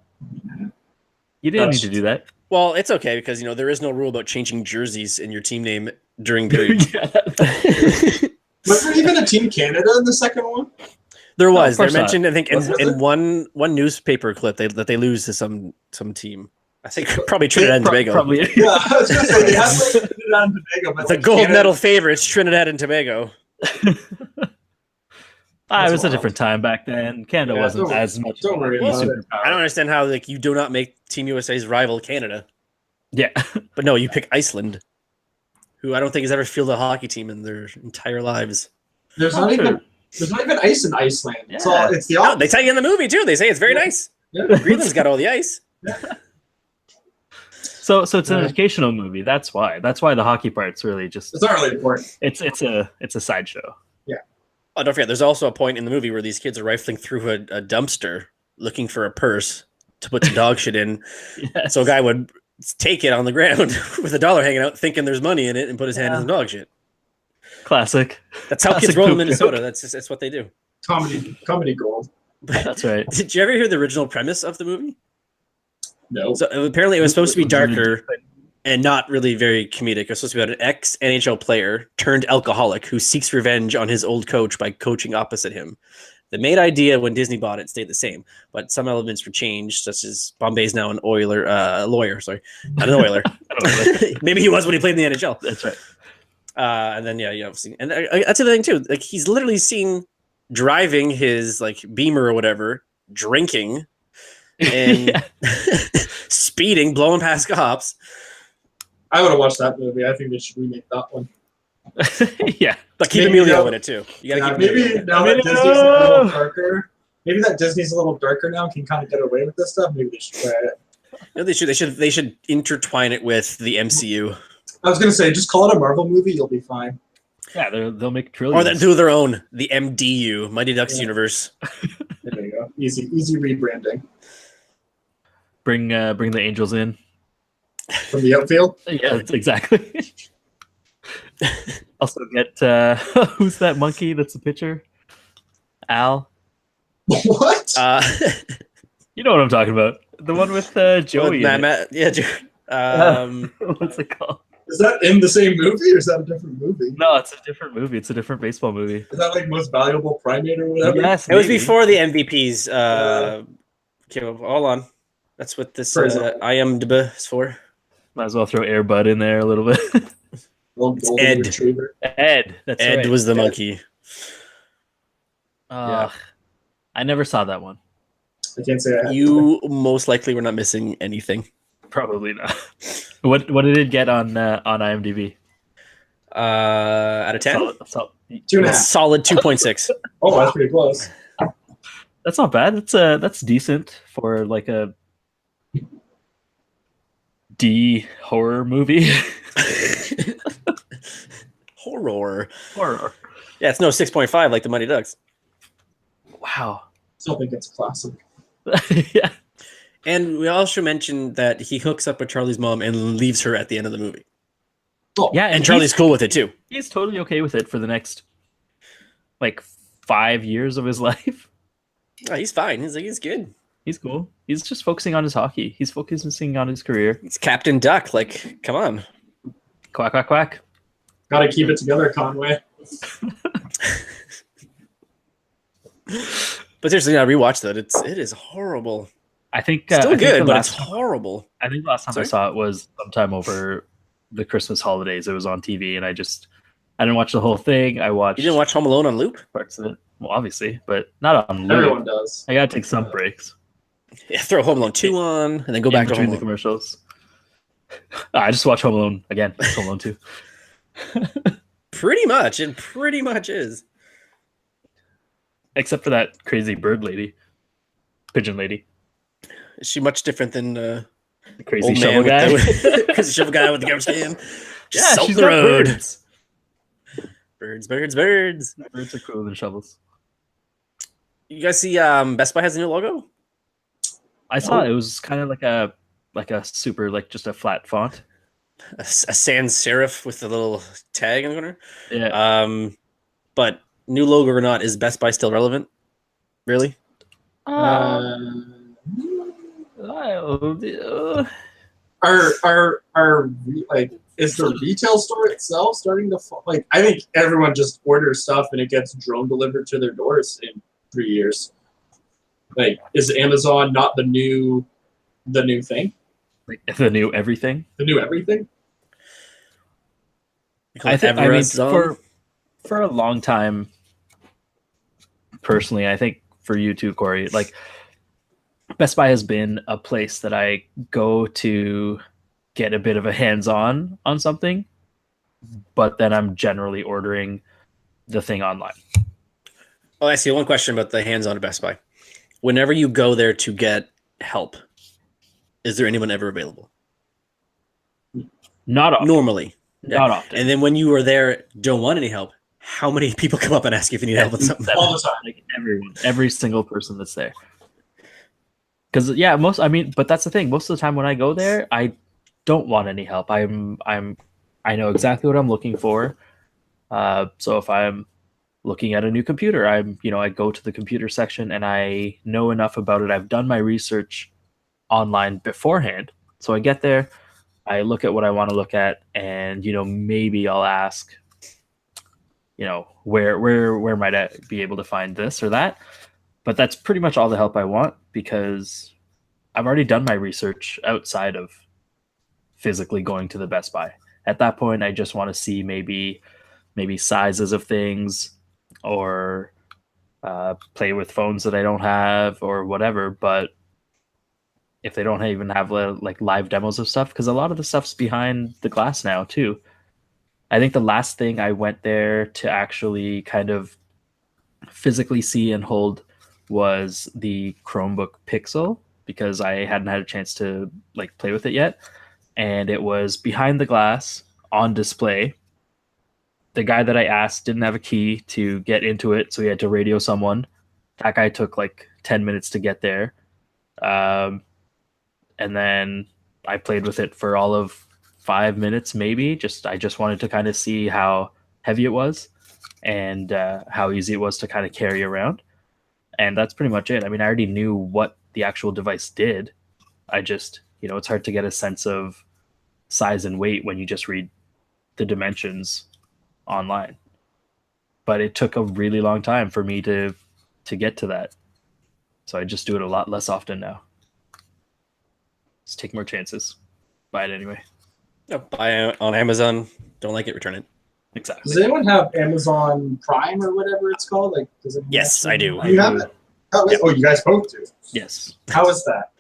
You didn't need to do that. Well, it's okay because there is no rule about changing jerseys in your team name during period. Was there even a Team Canada in the second one? There No, was. of They're course not. mentioned, I think, Was in there? one newspaper clip that they lose to some team. I think probably Trinidad and Tobago. Probably. Yeah, I was gonna say they had like Trinidad and Tobago, but The like gold Canada- medal favorites, Trinidad and Tobago. It That's was a wild. different time back then. Canada Yeah, wasn't don't- as much. don't worry of a about it. superpower. I don't understand how like you do not make Team USA's rival Canada, Yeah. but no, you pick Iceland, who I don't think has ever fielded a hockey team in their entire lives. There's Oh, not true. even ice in Iceland. It's Yeah. all it's the No, opposite. they tell you in the movie too. They say it's very Yeah. nice. Yeah. Greenland's got all the ice. So it's an Yeah. educational movie. That's why. That's why the hockey part's really just It's not really important. it's a sideshow. Oh, don't forget, there's also a point in the movie where these kids are rifling through a dumpster looking for a purse to put some dog shit in. Yes. So a guy would take it on the ground with a dollar hanging out, thinking there's money in it, and put his hand in the dog shit. Classic. That's how kids Classic roll in poop Minnesota. joke. That's what they do. Comedy gold. That's right. Did you ever hear the original premise of the movie? No. So apparently it was supposed to be darker and not really very comedic. It was supposed to be about an ex-NHL player turned alcoholic who seeks revenge on his old coach by coaching opposite him. The main idea when Disney bought it stayed the same, but some elements were changed, such as Bombay's now an lawyer, sorry, not an Oiler. Maybe he was when he played in the NHL. That's right. And then obviously, and that's the thing too. Like he's literally seen driving his like Beamer or whatever, drinking and speeding, blowing past cops. I would have watched that movie. I think they should remake that one. Yeah, but keep Maybe Emilio now- in it too. You gotta Yeah, keep maybe Emilio. now that Disney's a little darker. Maybe that Disney's a little darker now, can kind of get away with this stuff. Maybe they should try it. No, they should intertwine it with the MCU, I was gonna say, just call it a Marvel movie. You'll be fine. yeah, they'll make or trillions. they do their own, the MDU, Mighty Ducks Yeah. universe. There you go. Easy rebranding Bring the Angels in. from the outfield. Yeah, that's exactly. Also get who's that monkey that's the pitcher? Al. What? You know what I'm talking about. The one with Joey. in it. What's it called? Is that in the same movie, or is that a different movie? No, it's a different movie. It's a different baseball movie. Is that like most valuable primate or whatever? Yes, It was maybe. before the MVPs. Okay, well, hold on. That's what this IMDb is for. Might as well throw Air Bud in there a little bit. Little golden Ed. retriever. Ed. That's Ed right. was the monkey. Yeah. I never saw that one. I can't say I have. You most likely were not missing anything. Probably not. What did it get on IMDb? Out of 10? Solid. 2.5. Solid 2.6. Oh, that's pretty close. That's not bad. That's decent for like a D horror movie. Horror. Horror. Yeah, it's no 6.5 like the Mighty Ducks. Wow. Still think it's a classic. Yeah. And we also mentioned that he hooks up with Charlie's mom and leaves her at the end of the movie. Oh, Yeah, And Charlie's cool with it too. he's totally okay with it for the next like 5 years of his life. Oh, he's fine. He's good. He's cool. He's just focusing on his hockey. He's focusing on his career. He's Captain Duck. Like, come on. Quack quack quack. Gotta keep it together, Conway. But seriously, I rewatched that. It is horrible. I think Still I think good, the but it's last- horrible. I think the last time Sorry? I saw it was sometime over the Christmas holidays. It was on TV, and I didn't watch the whole thing. I watched You didn't watch Home Alone on loop? parts of it. Well, obviously, but not on loop. Everyone does. I gotta take some breaks. Yeah, throw Home Alone 2 on and then go back to between Home the Alone. commercials. I just watch Home Alone again. Home Alone 2. Pretty much. It pretty much is. Except for that crazy bird lady, pigeon lady, Is she much different than the crazy old shovel man guy. with the crazy shovel guy with the garbage can? Just Yeah, salt she's the got road. birds. Birds, birds, birds. Birds are cooler than shovels. You guys see Best Buy has a new logo? I saw it was kind of like a super like just a flat font. A sans serif with a little tag in the corner. Yeah. But new logo or not, is Best Buy still relevant? Really? Uh, Uh, are like, is the retail store itself starting to like? I think everyone just orders stuff and it gets drone delivered to their doors in 3 years. Like, is Amazon not the new thing? like the new everything. The new everything? I think. I mean, Amazon? for a long time, personally, I think for you too, Corey, like Best Buy has been a place that I go to get a bit of a hands-on on something, but then I'm generally ordering the thing online. Oh, I see. One question about the hands-on at Best Buy. Whenever you go there to get help, is there anyone ever available? Not often. Normally. Not often. And then when you are there, don't want any help, how many people come up and ask you if you need help with something? All the time. Like every single person that's there. Because but that's the thing. Most of the time when I go there, I don't want any help. I know exactly what I'm looking for. So if I'm looking at a new computer, I go to the computer section and I know enough about it. I've done my research online beforehand. So I get there, I look at what I want to look at, and maybe I'll ask, where might I be able to find this or that? But that's pretty much all the help I want, because I've already done my research outside of physically going to the Best Buy. at that point, I just want to see maybe sizes of things, or play with phones that I don't have or whatever. But if they don't even have like live demos of stuff, because a lot of the stuff's behind the glass now too. I think the last thing I went there to actually kind of physically see and hold was the Chromebook Pixel, because I hadn't had a chance to like play with it yet, and it was behind the glass on display. The guy that I asked didn't have a key to get into it, so he had to radio someone. That guy took like 10 minutes to get there. And then I played with it for all of 5 minutes, maybe. I just wanted to kind of see how heavy it was, and how easy it was to kind of carry around. And that's pretty much it. I mean, I already knew what the actual device did. I just, it's hard to get a sense of size and weight when you just read the dimensions online. But it took a really long time for me to get to that. So I just do it a lot less often now. Just take more chances. Buy it anyway. No, buy it on Amazon. Don't like it, return it. Exactly. Does anyone have Amazon Prime or whatever it's called? Like, does it? Yes, I do. You have it? Oh, Yep. oh, you guys both do. Yes. How is that?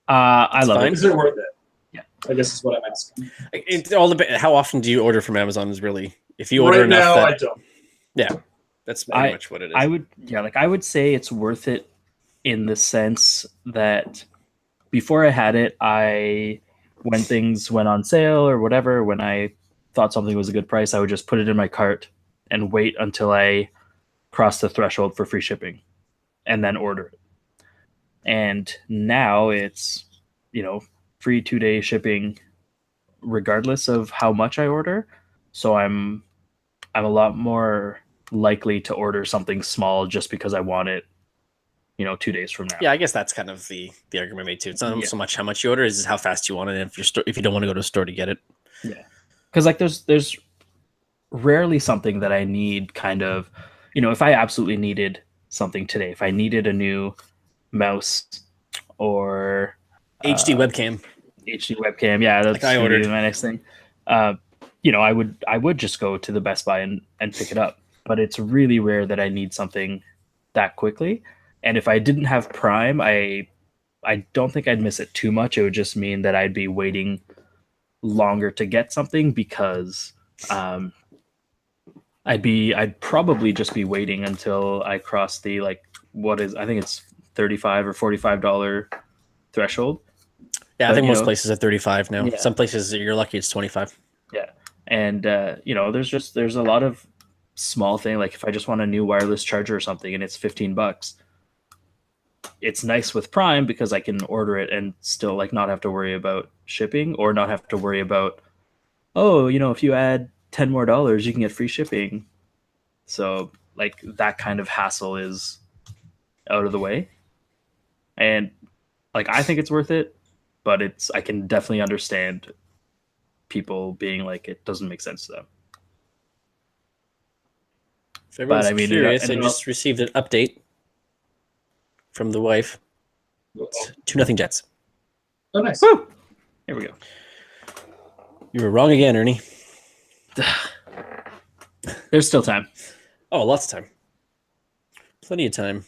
I love fine. it. Is it worth it? Yeah. I guess is what I'm asking. It all depends. How often do you order from Amazon? Is really, if you order Right enough, now, I that, don't. yeah, that's pretty much what it is. I would say it's worth it in the sense that before I had it, when things went on sale or whatever, when I thought something was a good price, I would just put it in my cart and wait until I crossed the threshold for free shipping, and then order it. And now it's, free 2-day shipping regardless of how much I order. So I'm a lot more likely to order something small just because I want it, 2 days from now. Yeah, I guess that's kind of the argument made too. It's not so much how much you order, it's just how fast you want it. And if you don't want to go to a store to get it. Yeah, because like there's rarely something that I need kind of, if I absolutely needed something today, if I needed a new mouse or HD webcam. Yeah, that's like I ordered. my next thing. I would just go to the Best Buy and pick it up. But it's really rare that I need something that quickly. And if I didn't have Prime, I don't think I'd miss it too much. It would just mean that I'd be waiting longer to get something, because I'd probably just be waiting until I cross the I think it's $35 or $45 threshold. Yeah, But, I think most places are 35 now. Yeah. Some places you're lucky it's 25. Yeah. And there's a lot of small thing, like if I just want a new wireless charger or something and it's $15, it's nice with Prime because I can order it and still like not have to worry about shipping, or not have to worry about, if you add $10 more, you can get free shipping. So like that kind of hassle is out of the way. And like I think it's worth it, but I can definitely understand people being like, it doesn't make sense to them. If everyone's But, I mean, curious, it- I just received an update from the wife. 2-0 Jets. Oh, nice. Woo! Here we go. You were wrong again, Ernie. There's still time. Oh, lots of time. Plenty of time.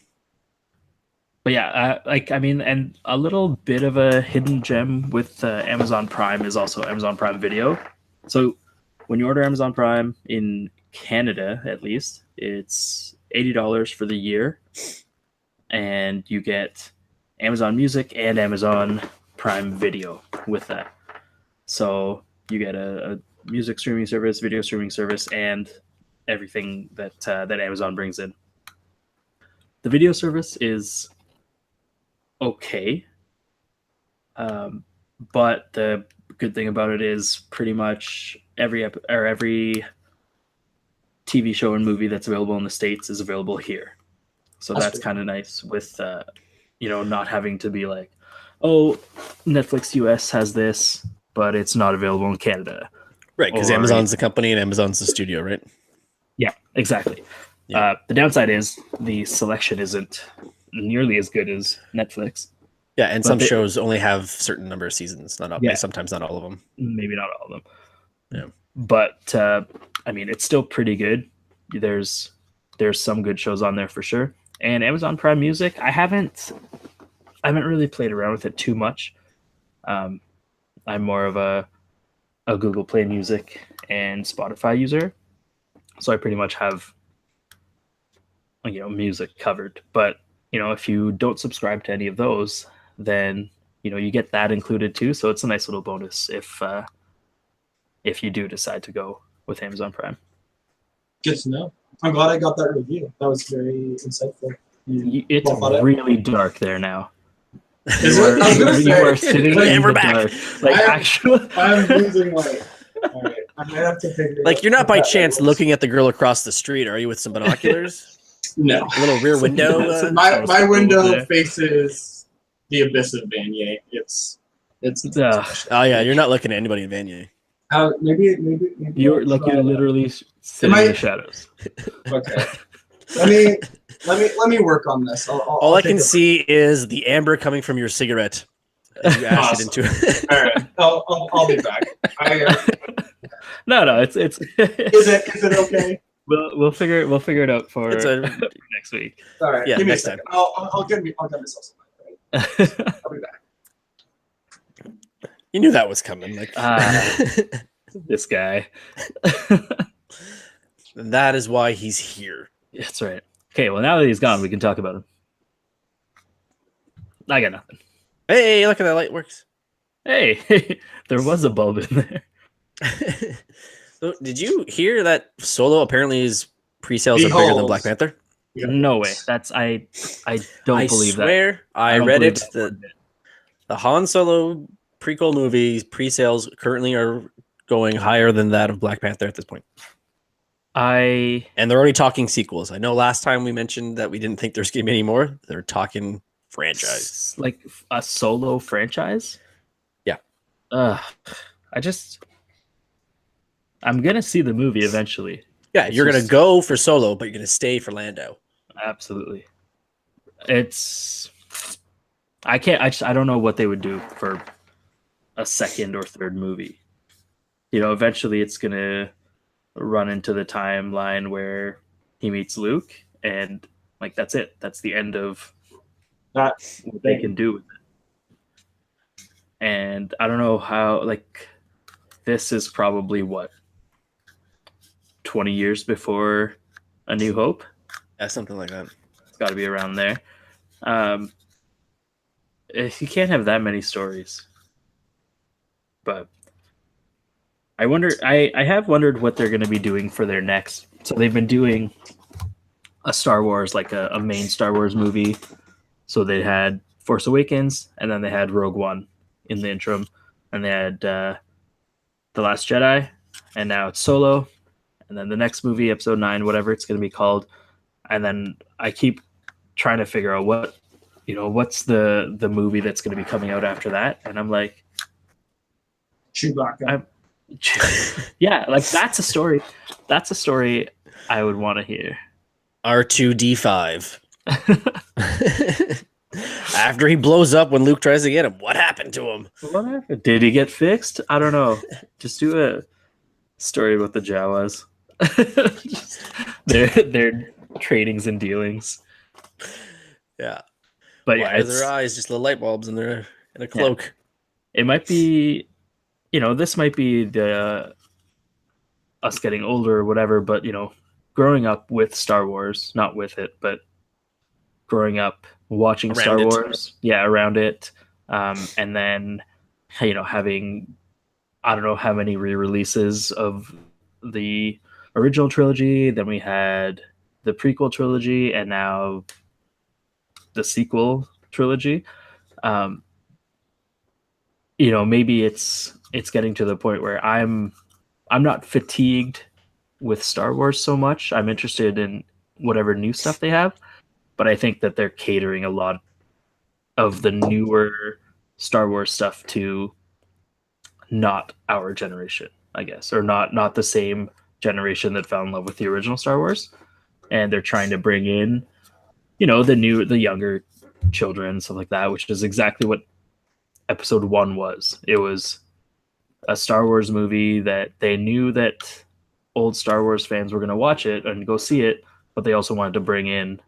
But yeah, and a little bit of a hidden gem with Amazon Prime is also Amazon Prime Video. So when you order Amazon Prime in Canada, at least, it's $80 for the year, and you get Amazon Music and Amazon Prime Video with that. So you get a music streaming service, video streaming service, and everything that Amazon brings in. The video service is okay, but the good thing about it is pretty much every TV show and movie that's available in the States is available here. So that's kind of nice with not having to be like, oh, Netflix US has this, but it's not available in Canada. Right, because Amazon's the company and Amazon's the studio, right? Yeah, exactly. Yeah. The downside is the selection isn't nearly as good as Netflix. Yeah, and But some they- shows only have certain number of seasons. Not all, Yeah. sometimes not all of them. maybe not all of them. Yeah. But I mean, it's still pretty good. There's some good shows on there for sure. And Amazon Prime Music, I haven't really played around with it too much. I'm more of a Google Play Music and Spotify user, so I pretty much have music covered. But if you don't subscribe to any of those, then you get that included too. So it's a nice little bonus if you do decide to go with Amazon Prime. Good to know. I'm glad I got that review. That was very insightful. It's really dark there now. Is it? I was gonna You say, are sitting And in we're the back. dark. Like I am- actually, I'm losing light. All right, I might have to figure. Like, out you're not what by that chance was. looking at the girl across the street, are you, with some binoculars? No, A little rear window? my window there. faces the abyss of Vanier. It's Ugh. Oh, yeah, you're not looking at anybody in Vanier. maybe you're I'll like try you're that. literally sitting in I- the shadows. Okay. Let me work on this. All I can see is the amber coming from your cigarette as you ash Awesome. it into All right, I'll be back. No, it's Is it okay? we'll figure it out for It's a- next week. All right. Yeah, give me next a second. I'll get myself some. Right? I'll be back. You knew that was coming. Like This guy. that is why he's here. That's right. Okay, well now that he's gone, we can talk about him. I got nothing. Hey, look at that light works. Hey, there was a bulb in there. So, did you hear that Solo apparently is pre-sales are bigger than Behold. Black Panther? Yeah. No way. That's I don't I believe that. swear, I don't read believe it. that The, one bit. the Han Solo prequel movie pre-sales currently are going higher than that of Black Panther at this point. I And they're already talking sequels. I know last time we mentioned that we didn't think there's going to be any more. They're talking franchise. like a Solo franchise. Yeah. I'm gonna see the movie eventually. Yeah, It's you're going to just- go for Solo, but you're going to stay for Lando. Absolutely. It's I don't know what they would do for a second or third movie. Eventually it's gonna run into the timeline where he meets Luke, and like that's it. That's the end of That what they can do with it. And I don't know how, like, this is probably what 20 years before A New Hope. Yeah, something like that. It's got to be around there. If you can't have that many stories, but I wonder. I have wondered what they're going to be doing for their next. So they've been doing a Star Wars, like a main Star Wars movie. So they had Force Awakens, and then they had Rogue One in the interim, and they had The Last Jedi, and now it's Solo, and then the next movie, Episode 9, whatever it's going to be called. And then I keep trying to figure out what's the movie that's going to be coming out after that, and I'm like, Chewbacca. yeah, like that's a story I would want to hear. R2D5. After he blows up when Luke tries to get him, what happened to him? What happened? Did he get fixed? I don't know. Just do a story about the Jawas. Just their tradings and dealings. Yeah. But Why yeah, are their eyes just little light bulbs in a cloak? it might be, this might be the us getting older or whatever, but growing up with Star Wars, not with it, but growing up watching Around Star it. Wars, around it, and then having, I don't know how many re-releases of the original trilogy, then we had the prequel trilogy, and now the sequel trilogy. Maybe it's getting to the point where I'm not fatigued with Star Wars so much. I'm interested in whatever new stuff they have, but I think that they're catering a lot of the newer Star Wars stuff to not our generation, I guess, or not the same generation that fell in love with the original Star Wars. And they're trying to bring in, the younger children, stuff like that, which is exactly what episode 1 was. It was a Star Wars movie that they knew that old Star Wars fans were going to watch it and go see it, but they also wanted to bring in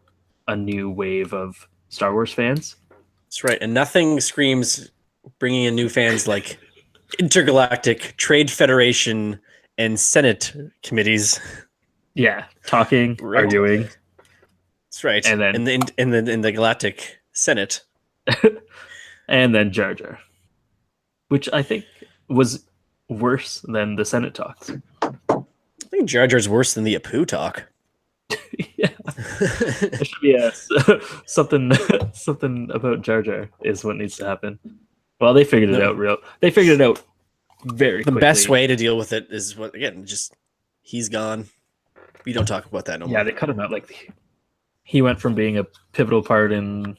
a new wave of Star Wars fans. That's right. And nothing screams bringing in new fans like intergalactic trade federation and Senate committees. Yeah, talking, Right. arguing, That's right. And then- in the Galactic Senate. and then Jar Jar, which I think was worse than the Senate talks. I think Jar Jar's worse than the Apu talk. Yeah, there should be something about Jar Jar is what needs to happen. Well, they figured it out. They figured it out very The quickly. best way to deal with it is what again, just he's gone. We don't talk about that no more. Yeah, they cut him out. Like he went from being a pivotal part in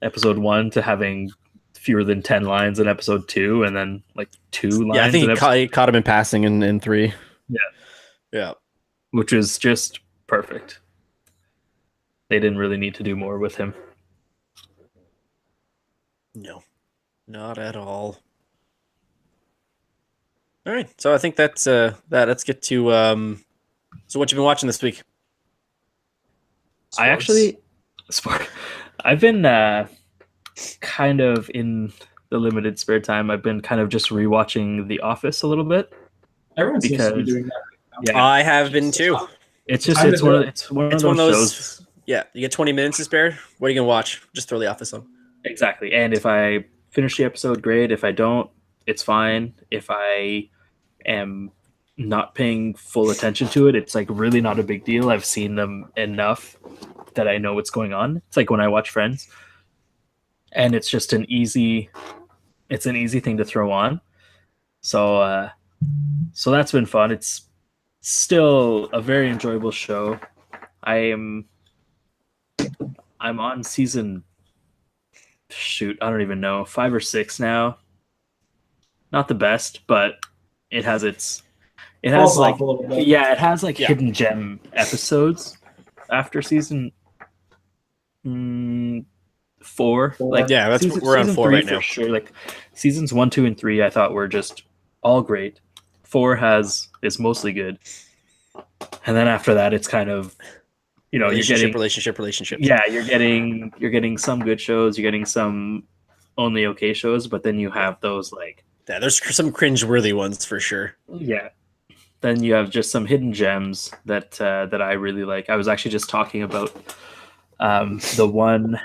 episode 1 to having fewer than 10 lines in episode 2, and then like 2 lines. Yeah, I think in he caught him in passing in 3. Yeah. Yeah. which is just perfect. They didn't really need to do more with him. No, not at all. All right, so I think that's that. Let's get to so what you've been watching this week. I've been kind of in the limited spare time. I've been kind of just rewatching The Office a little bit. Everyone seems to be Because- doing that. Yeah, I have been too. it's just Time it's to one do of it. it's one It's of one those of those. shows. Yeah, you get 20 minutes to spare. What are you gonna watch? Just throw The Office on. Exactly. And if I finish the episode, great. If I don't, it's fine. If I am not paying full attention to it, it's like really not a big deal. I've seen them enough that I know what's going on. It's like when I watch Friends, and it's just an easy thing to throw on. So that's been fun. It's still a very enjoyable show. I'm on season, I don't even know, 5 or 6 now. Not the best, but it has Falls like off a little bit. yeah, it has like Yeah. hidden gem episodes after season 4. Like Yeah, that's we're on season 4 3 right for now. sure. Like seasons 1, 2, and 3, I thought were just all great. 4 is mostly good, and then after that, it's kind of you're getting relationship. yeah, you're getting some good shows, you're getting some only okay shows, but then you have those like Yeah, there's some cringe-worthy ones for sure. yeah. Then you have just some hidden gems that I really like. I was actually just talking about the one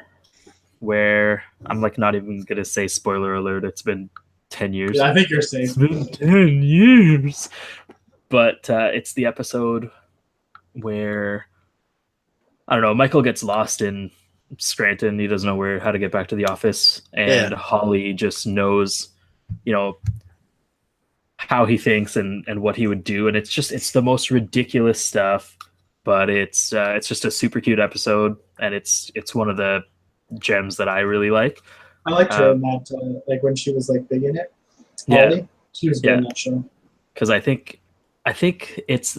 where I'm like not even gonna say spoiler alert. It's been 10 years. Yeah, I think you're safe. It's been 10 years. But it's the episode where I don't know. Michael gets lost in Scranton. He doesn't know how to get back to the office, and Yeah. Holly just knows, how he thinks and what he would do, and it's the most ridiculous stuff. But it's just a super cute episode, and it's one of the gems that I really like. I liked her in that, like when she was like big in it. Yeah. Holly, she was good in that show. Because I think it's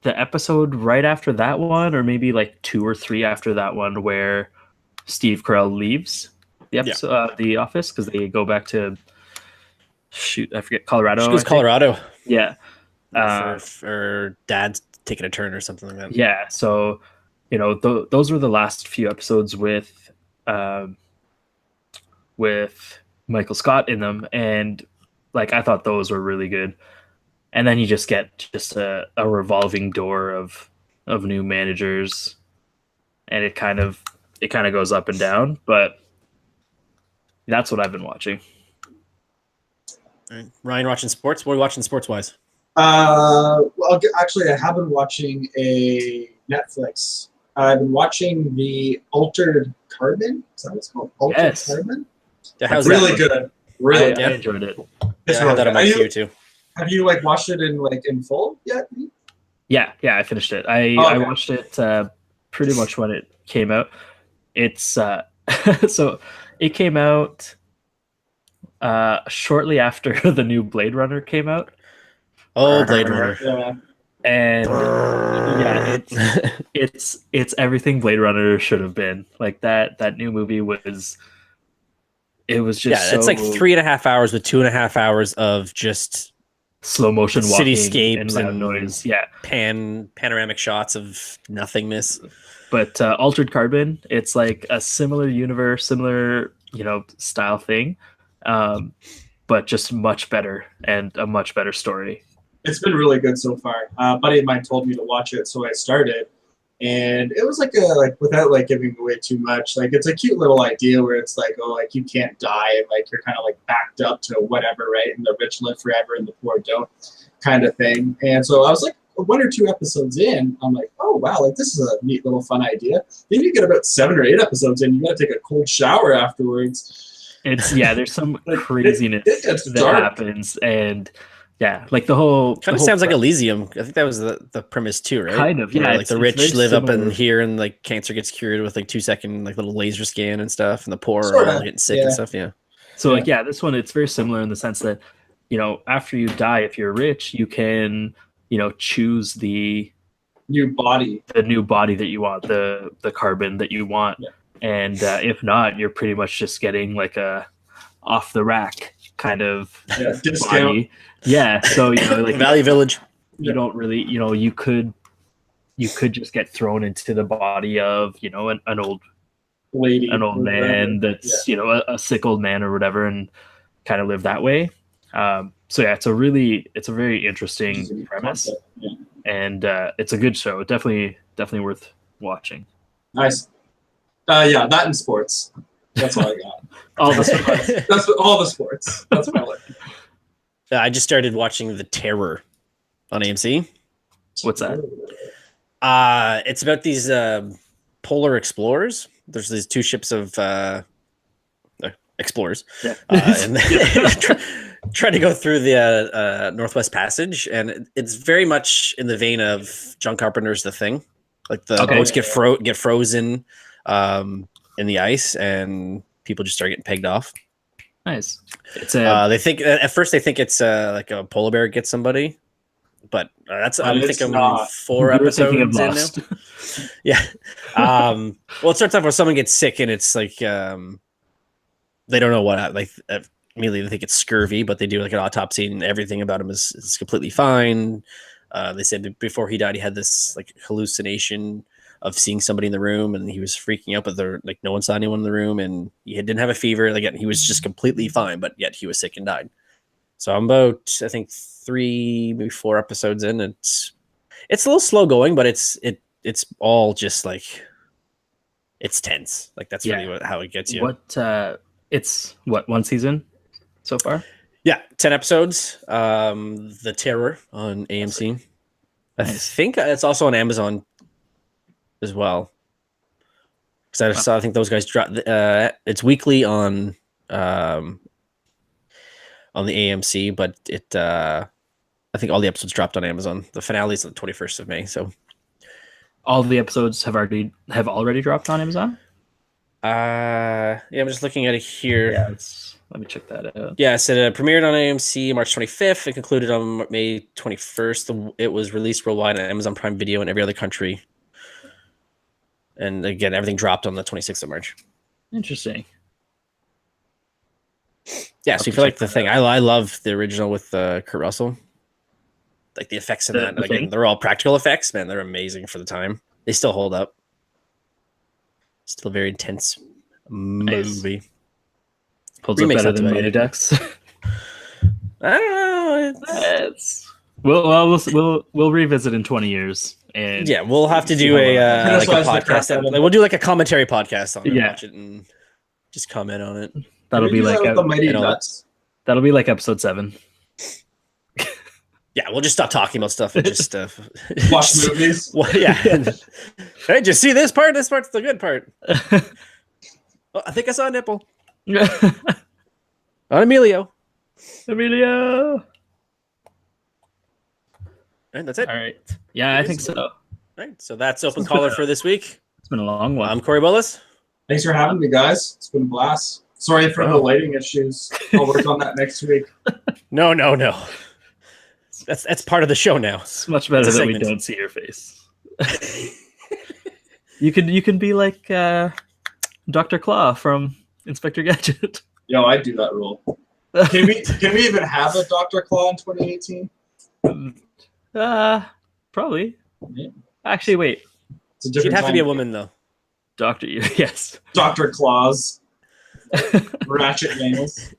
the episode right after that one, or maybe like 2 or 3 after that one, where Steve Carell leaves the episode, the office, because they go back to I forget, Colorado. She goes I think. Colorado. Yeah. For dad's taking a turn or something like that. Yeah. So, those were the last few episodes with Michael Scott in them, and like I thought those were really good. And then you just get a revolving door of new managers, and it kind of goes up and down. But that's what I've been watching. All right. Ryan, watching sports. What are you watching sports-wise? Actually, I have been watching a Netflix. I've been watching the Altered Carbon. Is that what it's called? Altered Yes. Carbon. Yeah, how's Really that? good. Really I good. enjoyed it. It's Yeah, I really have that on my good. queue too. Have you like watched it in full yet? Yeah, I finished it. I Okay. watched it pretty much when it came out. It's so it came out shortly after the new Blade Runner came out. Oh, Blade Runner. Yeah. And yeah, it's everything Blade Runner should have been. Like that new movie was. It was just it's like 3.5 hours with 2.5 hours of just slow motion walking cityscapes and loud and noise. Yeah, panoramic shots of nothingness. But Altered Carbon, it's like a similar universe, similar style thing, but just much better and a much better story. It's been really good so far. A buddy of mine told me to watch it, so I started. And it was without giving away too much, it's a cute little idea where it's you can't die and you're kind of backed up to whatever, right? And the rich live forever and the poor don't, kind of thing. And so I was 1 or 2 episodes in, I'm like, oh wow, this is a neat little fun idea. Then you get about 7 or 8 episodes in, you gotta take a cold shower afterwards. There's some craziness that dark. happens, and yeah, the whole kind of sounds like Elysium. I think that was the premise too, right? Kind of, yeah. Where, the rich live up in here, and cancer gets cured with 2-second little laser scan and stuff, and the poor are all getting sick and stuff. Yeah. So this one, it's very similar in the sense that after you die, if you're rich, you can choose the new body that you want, the carbon that you want, and if not, you're pretty much just getting a off the rack kind of discount. Body. Yeah, so Valley Village. You don't really, you could just get thrown into the body of an old lady, an old man that's a sick old man or whatever, and kind of live that way. So yeah, it's a very interesting premise, and it's a good show. Definitely worth watching. Nice. That and sports. That's all I got. All the sports. That's all the sports. That's what I like. I just started watching The Terror on AMC. What's that? It's about these polar explorers. There's these 2 ships of explorers, and trying to go through the Northwest Passage, and it's very much in the vein of John Carpenter's The Thing. The boats get frozen in the ice, and people just start getting pegged off. Nice. It's they think at first it's a polar bear gets somebody, but I'm thinking 4 episodes in now. Yeah. Well, it starts off where someone gets sick, and it's they don't know what immediately they think it's scurvy, but they do an autopsy, and everything about him is completely fine. They said before he died, he had this hallucination of seeing somebody in the room, and he was freaking out, but no one saw anyone in the room, and he didn't have a fever. He was just completely fine, but yet he was sick and died. So I'm about, I think, 3, maybe 4 episodes in. It's a little slow going, but it's all just it's tense. That's really how it gets you. It's 1 season so far? Yeah, 10 episodes. The Terror on AMC. Nice. I think it's also on Amazon as well, because I think those guys drop. It's weekly on the AMC, but I think all the episodes dropped on Amazon. The finale is the 21st of May. So all the episodes have already dropped on Amazon. I'm just looking at it here. Yeah, let me check that out. Yeah, so it premiered on AMC March 25th. It concluded on May 21st. It was released worldwide on Amazon Prime Video in every other country. And again, everything dropped on the 26th of March. Interesting. Yeah, so if you like The Thing, I love the original with Kurt Russell. The effects in that, again, they're all practical effects, man. They're amazing for the time. They still hold up. Still a very intense movie. Holds up better than Mighty Ducks. I don't know. We'll revisit in 20 years. And we'll have to do a podcast. We'll do a commentary podcast on it. Watch it and just comment on it. That'll be the Mighty Ducks. That'll be episode 7. Yeah, we'll just stop talking about stuff and just watch movies. Hey, did you see this part? This part's the good part. I think I saw a nipple. On Emilio. And that's it. All right. Yeah, I think so. All right. So that's Open Caller for this week. It's been a long one. I'm Corey Bullis. Thanks for having me, guys. It's been a blast. Sorry for the lighting issues. I'll work on that next week. No. That's part of the show now. It's much better It's a that we segment. don't see your face. You can be like Dr. Claw from Inspector Gadget. Yo, I'd do that role. Can we even have a Dr. Claw in 2018? Probably. Yeah. Actually, wait. It's a She'd different have to be a time. woman though. Doctor, yes. Dr. Claws, ratchet nails.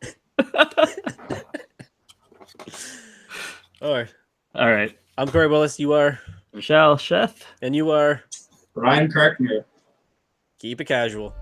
All right. All right. I'm Corey Willis. You are, Michelle Sheth. and you are. Ryan Karkner. Keep it casual.